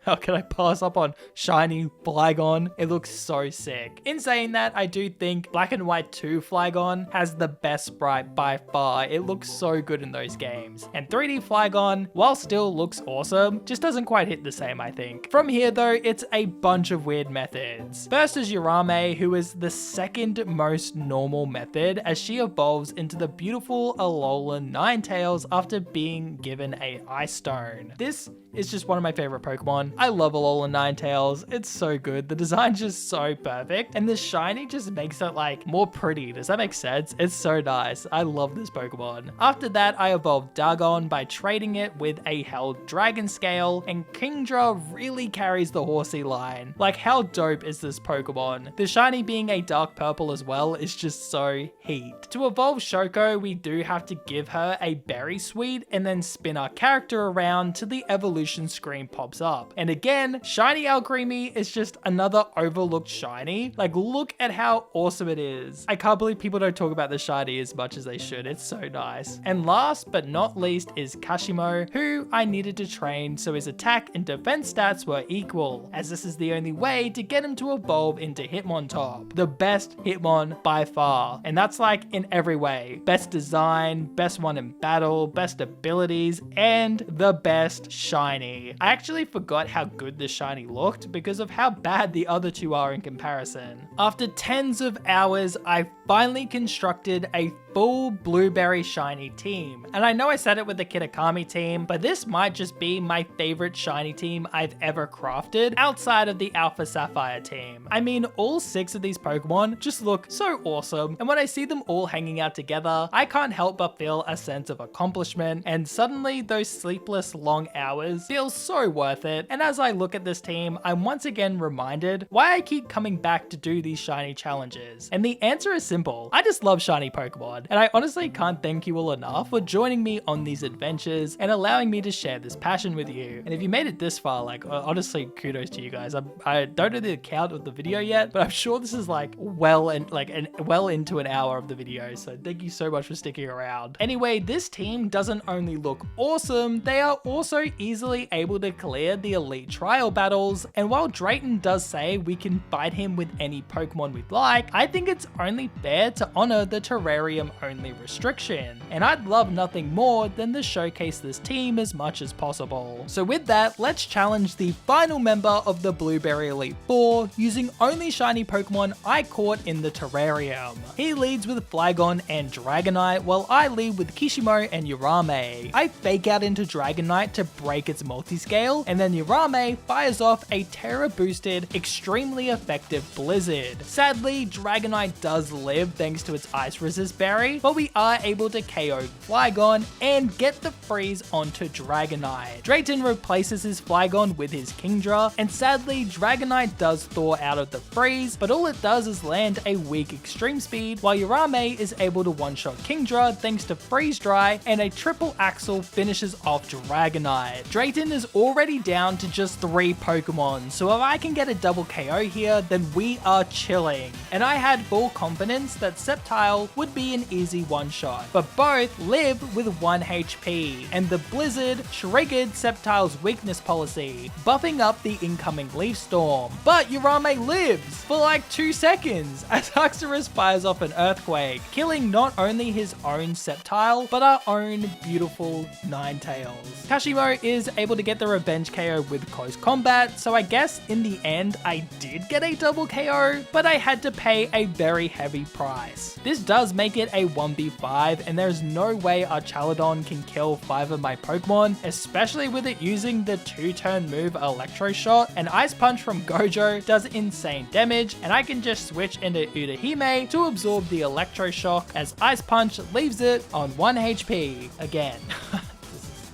How can I pass up on shiny Flygon? It looks so sick. In saying that, I do think Black and White 2 Flygon has the best sprite by far. It looks so good in those games. And 3D Flygon, while still looks awesome, just doesn't quite hit the same, I think. From here though, it's a bunch of weird methods. First is Urame, who is the second most normal method as she evolves into the beautiful Alolan Ninetales after being given a Ice Stone. This is just one of my favorite Pokemon. I love Alolan Ninetales. It's so good. The design's just so perfect. And the shiny just makes it like more pretty. Does that make sense? It's so nice. I love this Pokemon. After that, I evolved Dagon by trading it with a held Dragon Scale, and Kingdra really carries the horsey line. Like, how dope is this Pokemon? The shiny being a dark purple as well is just so heat. To evolve Shoko, we do have to give her a berry sweet and then spin our character around till the evolution screen pops up. And again, shiny Alcremie is just another overlooked shiny. Like, look at how awesome it is. I can't believe people don't talk about the shiny as much as they should. It's so nice. And last but not least is Kashimo, who I needed to train so his attack and defense stats were equal, as this is the only way to get him to evolve into Hitmontop. The best Hitmon by far. And that's like in every way. Best design, best one in battle, best abilities, and the best shiny. I actually forgot how good this shiny looked because of how bad the other two are in comparison. After tens of hours, I finally constructed a full blueberry shiny team. And I know I said it with the Kitakami team, but this might just be my favorite shiny team I've ever crafted outside of the Alpha Sapphire team. I mean, all 6 of these Pokemon just look so awesome, and when I see them all hanging out together, I can't help but feel a sense of accomplishment, and suddenly those sleepless long hours feel so worth it. And as I look at this team, I'm once again reminded why I keep coming back to do these shiny challenges. And the answer is simple. I just love shiny Pokemon. And I honestly can't thank you all enough for joining me on these adventures and allowing me to share this passion with you. And if you made it this far, like, honestly, kudos to you guys. I don't know the count of the video yet, but I'm sure this is like well into an hour of the video. So thank you so much for sticking around. Anyway, this team doesn't only look awesome, they are also easily able to clear the elite trial battles. And while Drayton does say we can fight him with any Pokemon we'd like, I think it's only fair to honor the terrarium only restriction, and I'd love nothing more than to showcase this team as much as possible. So with that, let's challenge the final member of the Blueberry Elite 4 using only shiny Pokemon I caught in the terrarium. He leads with Flygon and Dragonite, while I lead with Kishimo and Urame. I fake out into Dragonite to break its multiscale, and then Urame fires off a Terra boosted, extremely effective Blizzard. Sadly, Dragonite does live thanks to its Ice Resist berry, but we are able to KO Flygon and get the freeze onto Dragonite. Drayton replaces his Flygon with his Kingdra, and sadly Dragonite does thaw out of the freeze, but all it does is land a weak extreme speed, while Urame is able to one-shot Kingdra thanks to freeze dry, and a triple axle finishes off Dragonite. Drayton is already down to just 3 Pokemon, so if I can get a double KO here, then we are chilling. And I had full confidence that Sceptile would be an easy one-shot, but both live with 1 HP, and the Blizzard triggered Sceptile's weakness policy, buffing up the incoming Leaf Storm. But Urame lives for like 2 seconds as Haxorus fires off an Earthquake, killing not only his own Sceptile, but our own beautiful Ninetales. Kashimo is able to get the revenge KO with close combat, so I guess in the end I did get a double KO, but I had to pay a very heavy price. This does make it a 1v5 and there's no way our Chaladon can kill 5 of my Pokemon, especially with it using the 2-turn move Electro Shot, and Ice Punch from Gojo does insane damage, and I can just switch into Urahime to absorb the Electro Shock as Ice Punch leaves it on 1 HP again.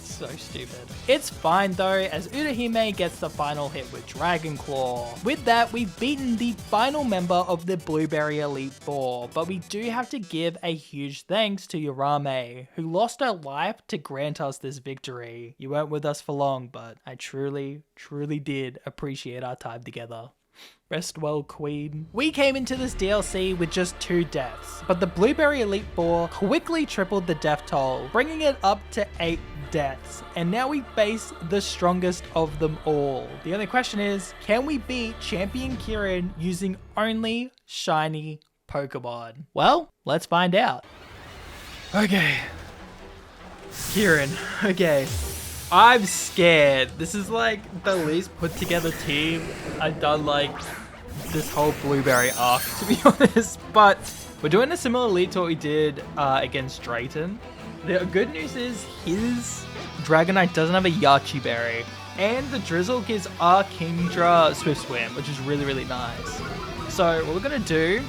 So stupid. It's fine though, as Urahime gets the final hit with Dragon Claw. With that, we've beaten the final member of the Blueberry Elite Four, but we do have to give a huge thanks to Yorame, who lost her life to grant us this victory. You weren't with us for long, but I truly did appreciate our time together. Rest well, Queen. We came into this DLC with just 2 deaths, but the Blueberry Elite Four quickly tripled the death toll, bringing it up to 8 deaths, and now we face the strongest of them all. The only question is, can we beat Champion Kieran using only shiny Pokemon? Well, let's find out. Okay. Kieran, okay. I'm scared. This is like the least put together team I've done like this whole Blueberry arc, to be honest, but we're doing a similar lead to what we did against Drayton. The good news is his Dragonite doesn't have a Yachi Berry, and the Drizzle gives our Kingdra Swift Swim, which is really nice. So what we're gonna do,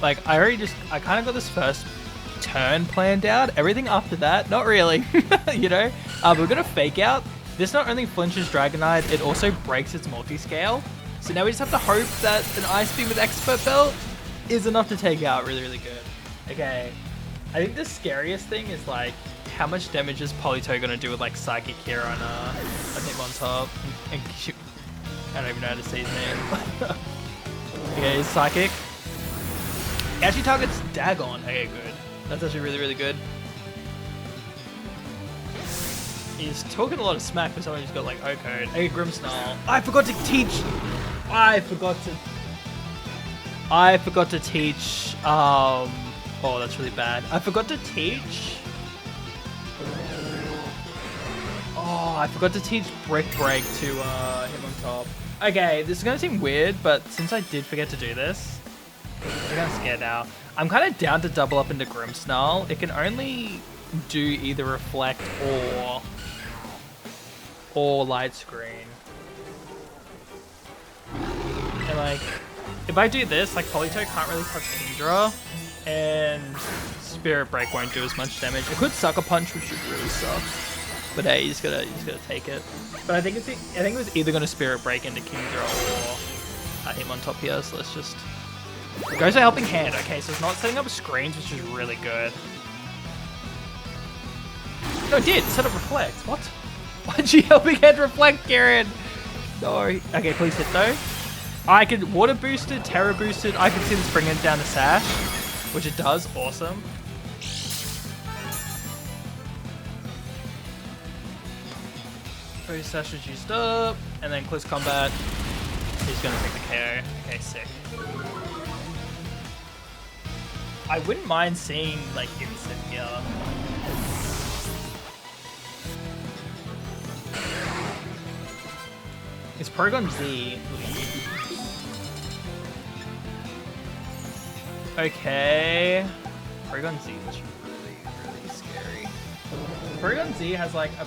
like I kind of got this first turn planned out. Everything after that, not really, you know. We're gonna Fake Out. This not only flinches Dragonite, it also breaks its multi-scale. So now we just have to hope that an Ice Beam with Expert Belt is enough to take out really good. Okay, I think the scariest thing is like how much damage is Polito gonna do with like Psychic here on Hitmontop? And shoot, I don't even know how to say his name. Okay, he's Psychic. He actually targets Dagon. Okay, good. That's actually really good. He's talking a lot of smack for someone who's got like O-Code. Hey, Grimmsnarl. I forgot to teach. I forgot to teach. Oh, that's really bad. I forgot to teach. Oh, I forgot to teach Brick Break to Hitmontop. Okay, this is gonna seem weird, but since I did forget to do this, I'm kind of scared now. I'm kind of down to double up into Grimmsnarl. It can only do either Reflect or Light Screen. And like, if I do this, like Polito can't really touch Kingdra, and Spirit Break won't do as much damage. It could Sucker Punch, which would really suck. But hey, you just gotta take it. But I think it was either gonna Spirit Break into Kingdra or Hitmontop here. So let's just. Goes a Helping Hand. Okay, so it's not setting up screens, which is really good. No, it did. It set up Reflect. What? Why'd you Helping Hand Reflect, Kieran? No. Okay, please hit though. I could Water Boosted, Terra Boosted. I could see this bringing it down to Sash, which it does. Awesome. Sash is used up, and then Close Combat. He's gonna take the KO. Okay, sick. I wouldn't mind seeing like instant here. It's Porygon Z. Okay. Porygon Z is really scary. Porygon Z has like a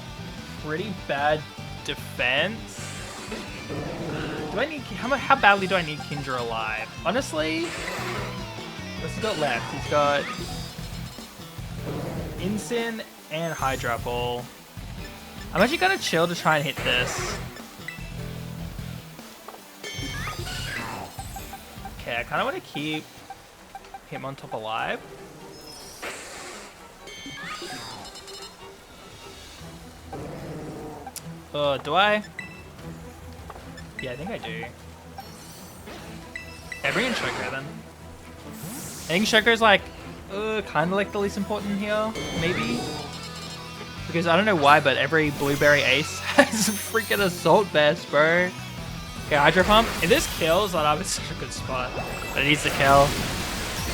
pretty bad defense. Do I need how badly do I need Kingdra alive? Honestly, what's he got left? He's got Incin and Hydra Ball. I'm actually gonna chill to try and hit this. Okay, I kind of want to keep Hitmontop alive. Do I? Yeah, I think I do. Yeah, bring in Shoko then. I think Shoko's like, kind of like the least important here, maybe? Because I don't know why, but every Blueberry Ace has a freaking Assault Vest, bro. Okay, Hydro Pump. If this kills, then I'm in such a good spot. But it needs to kill.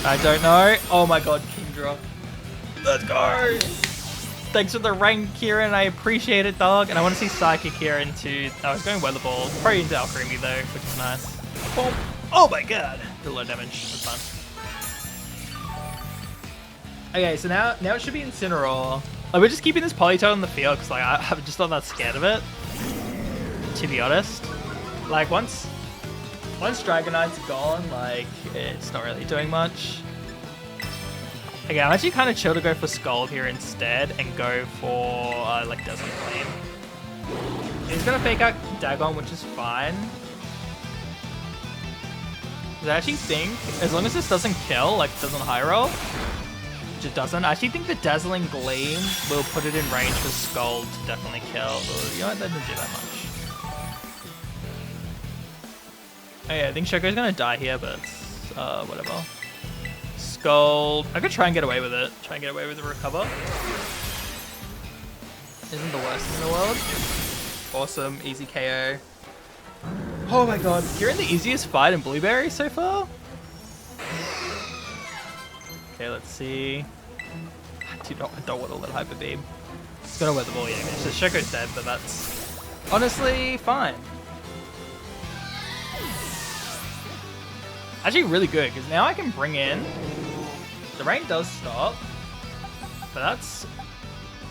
I don't know. Oh my god, Kingdra. Let's go! Thanks for the rank, Kieran. I appreciate it, dog. And I want to see Psychic here into... I was going Weather Ball. Probably into Alcremie, though, which is nice. Boom. Oh my god! Did a lot of damage. That's fun. Okay, so now it should be Incineroar. Like, we're just keeping this Politoed on the field because like I'm just not that scared of it. To be honest, like once Dragonite's gone, like it's not really doing much. Okay, I'm actually kind of chill to go for Scald here instead and go for like Dazzling Gleam. He's gonna fake out Dagon, which is fine. I actually think as long as this doesn't kill, like it doesn't high roll, which it doesn't, I actually think the Dazzling Gleam will put it in range for Scald to definitely kill. Ooh, you know what, that didn't do that much. Oh yeah, I think Shoko's gonna die here, but whatever. Scald. I could try and get away with it. Try and get away with the recover. Isn't the worst in the world. Awesome, easy KO. Oh my god, you're in the easiest fight in Blueberry so far? Okay, let's see. I don't want to let Hyper Beam. It's gonna wear the ball, yeah. So Shoko's dead, but that's honestly fine. Actually really good, because now I can bring in... The rain does stop, but that's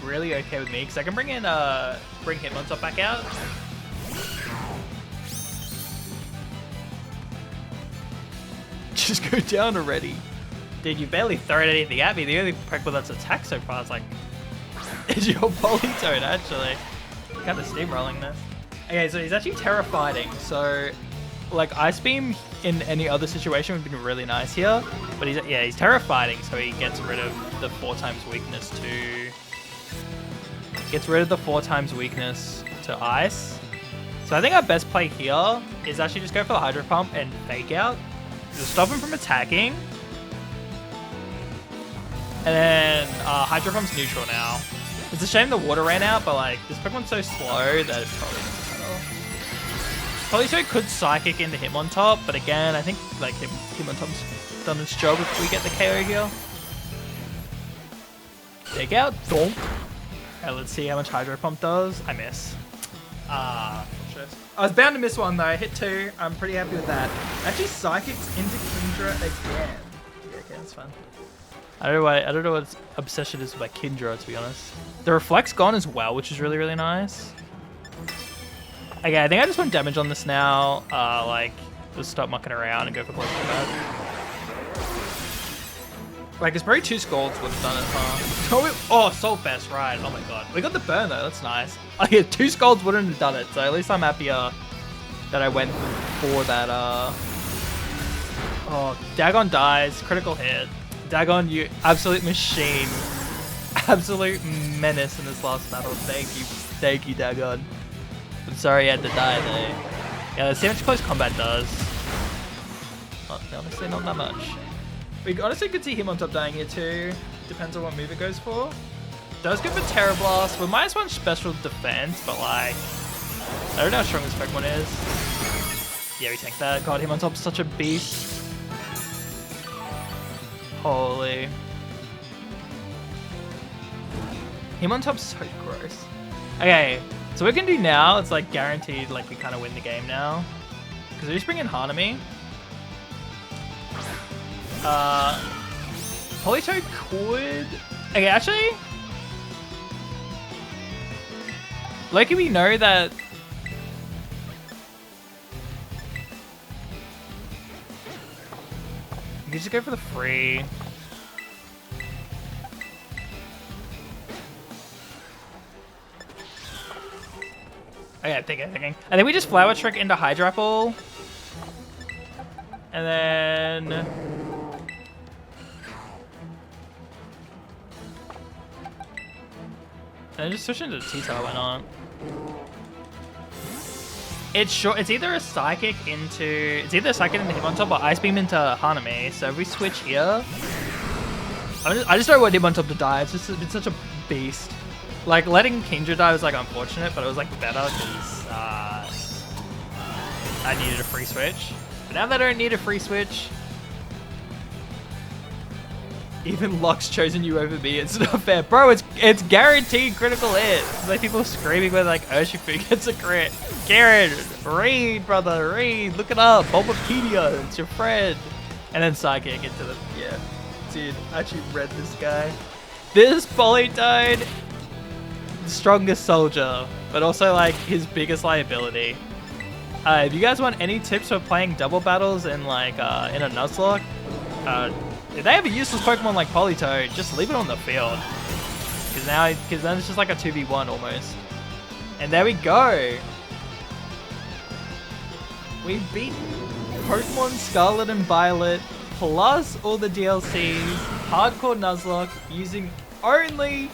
really okay with me, because I can bring in, bring Hitmontop back out. Just go down already. Dude, you barely thrown anything at me. The only Pokemon that's attacked so far is like... is your Politoed, actually. Kind of steamrolling this. Okay, so he's actually Terra-fighting, so... Like, Ice Beam in any other situation would have been really nice here. But he's Terra-fighting, so he gets rid of the 4 times weakness to... Gets rid of the 4 times weakness to Ice. So I think our best play here is actually just go for the Hydro Pump and Fake Out. Just stop him from attacking. And then Hydro Pump's neutral now. It's a shame the water ran out, but like, this Pokemon's so slow that it probably doesn't matter. Politoed could Psychic into Hitmontop, but again, I think like Hitmontop's done its job if we get the KO here. Take out, donk. Okay, let's see how much Hydro Pump does. I miss. Shit. I was bound to miss one though. I hit 2. I'm pretty happy with that. Actually, Psychics into Kindra again. Yeah, okay, that's fun. I don't know what its obsession is with Kindra, to be honest. The Reflect's gone as well, which is really, really nice. Okay, I think I just want damage on this now. Like, just stop mucking around and go for close combat. Like, it's probably 2 Scalds would have done it, huh? Oh, Soul Fest, right. Oh my god. We got the burn though, that's nice. Oh yeah, 2 Scalds wouldn't have done it, so at least I'm happier that I went for that, Oh, Dagon dies, critical hit. Dagon, you absolute machine. Absolute menace in this last battle. Thank you, Dagon. I'm sorry you had to die though. Yeah, let's see how much close combat does. Honestly, not that much. We honestly could see him on top dying here too. Depends on what move it goes for. Does go for Terra Blast. We minus 1 special defense, but like, I don't know how strong this Pokemon is. Yeah, we tank that. God, him on top is such a beast. Holy. Him on top's so gross. Okay, so what we can do now, it's like guaranteed, like we kind of win the game now. Because we just bring in Hanami. Politoed could... Okay, actually... Like, we know that... You can just go for the free. Okay, I'm thinking. I think we just Flower Trick into Hydrapple. And then... And then just switch into T-Tail, why not? It's either a Psychic into... It's either a Psychic into Hitmontop or Ice Beam into Hanami. So if we switch here... I just don't want Hitmontop to die. It's such a beast. Like, letting Kindra die was, like, unfortunate, but it was, like, better because I needed a free switch. But now that I don't need a free switch, even Locke's chosen you over me. It's not fair. Bro, it's guaranteed critical hit. It's like people screaming when, like, Urshifu gets a crit. Garen, read, brother, read. Look it up. Bulbapedia, it's your friend. And then Psychic into the, yeah. Dude, I actually read this guy. This Politoed, the strongest soldier, but also like his biggest liability. If you guys want any tips for playing double battles in like in a Nuzlocke, if they have a useless Pokemon like Politoed, just leave it on the field. Because then it's just like a 2v1 almost. And there we go. We beat Pokemon Scarlet and Violet plus all the DLCs, hardcore Nuzlocke, using only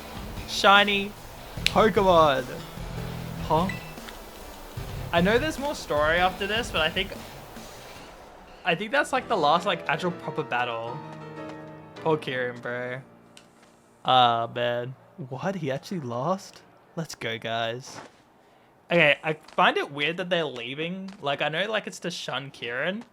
shiny Pokemon. Huh? I know there's more story after this, but I think that's like the last like actual proper battle. Poor Kieran, bro. Ah, man. What? He actually lost? Let's go, guys. Okay, I find it weird that they're leaving. Like, I know like it's to shun Kieran.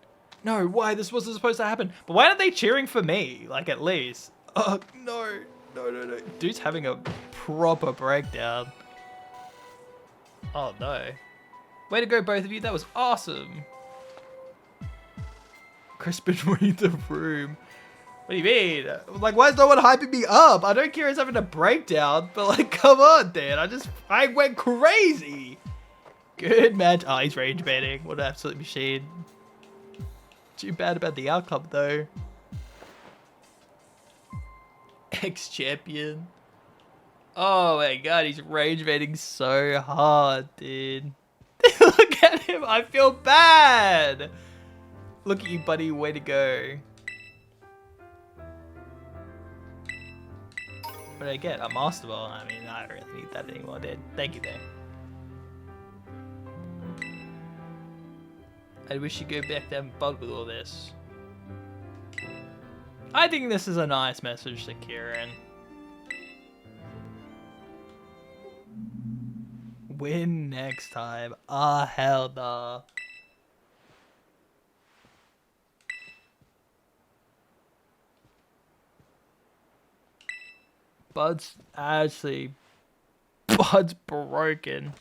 No, why? This wasn't supposed to happen. But why aren't they cheering for me? Like, at least. Oh, no. No. Dude's having a proper breakdown. Oh, no. Way to go, both of you. That was awesome. Crispin read the room. What do you mean? Like, why is no one hyping me up? I don't care if he's having a breakdown, but like, come on, dude. I went crazy. Good match. Oh, he's rage baiting. What an absolute machine. Too bad about the outcome, though. Ex-champion. Oh my god, he's rage baiting so hard, dude. Look at him. I feel bad. Look at you, buddy. Way to go. What did I get? A Master Ball? I mean, I don't really need that anymore, dude. Thank you, there. I wish you could go back there and bug with all this. I think this is a nice message to Kieran. Win next time. Ah, hell no. Bud's broken.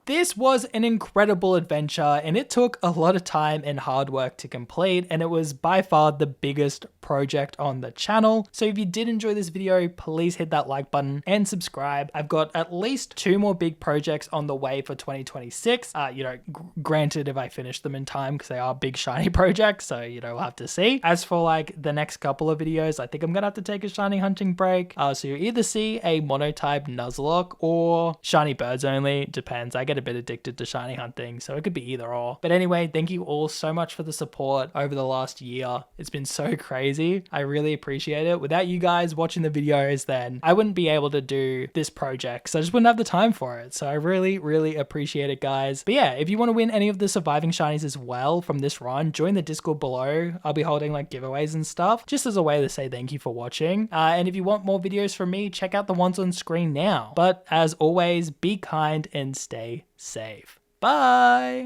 This was an incredible adventure, and it took a lot of time and hard work to complete, and it was by far the biggest project on the channel. So if you did enjoy this video, please hit that like button and subscribe. I've got at least 2 more big projects on the way for 2026. You know, granted, if I finish them in time, because they are big shiny projects, so you know, we'll have to see. As for like the next couple of videos, I think I'm gonna have to take a shiny hunting break. So you'll either see a monotype Nuzlocke or shiny birds only, depends. I get a bit addicted to shiny hunting, so it could be either or. But anyway, thank you all so much for the support over the last year. It's been so crazy. I really appreciate it. Without you guys watching the videos, then I wouldn't be able to do this project, because I just wouldn't have the time for it. So I really appreciate it, guys. But yeah, if you want to win any of the surviving shinies as well from this run, join the Discord below. I'll be holding like giveaways and stuff, just as a way to say thank you for watching. And if you want more videos from me, check out the ones on screen now. But as always, be kind and stay safe. Bye!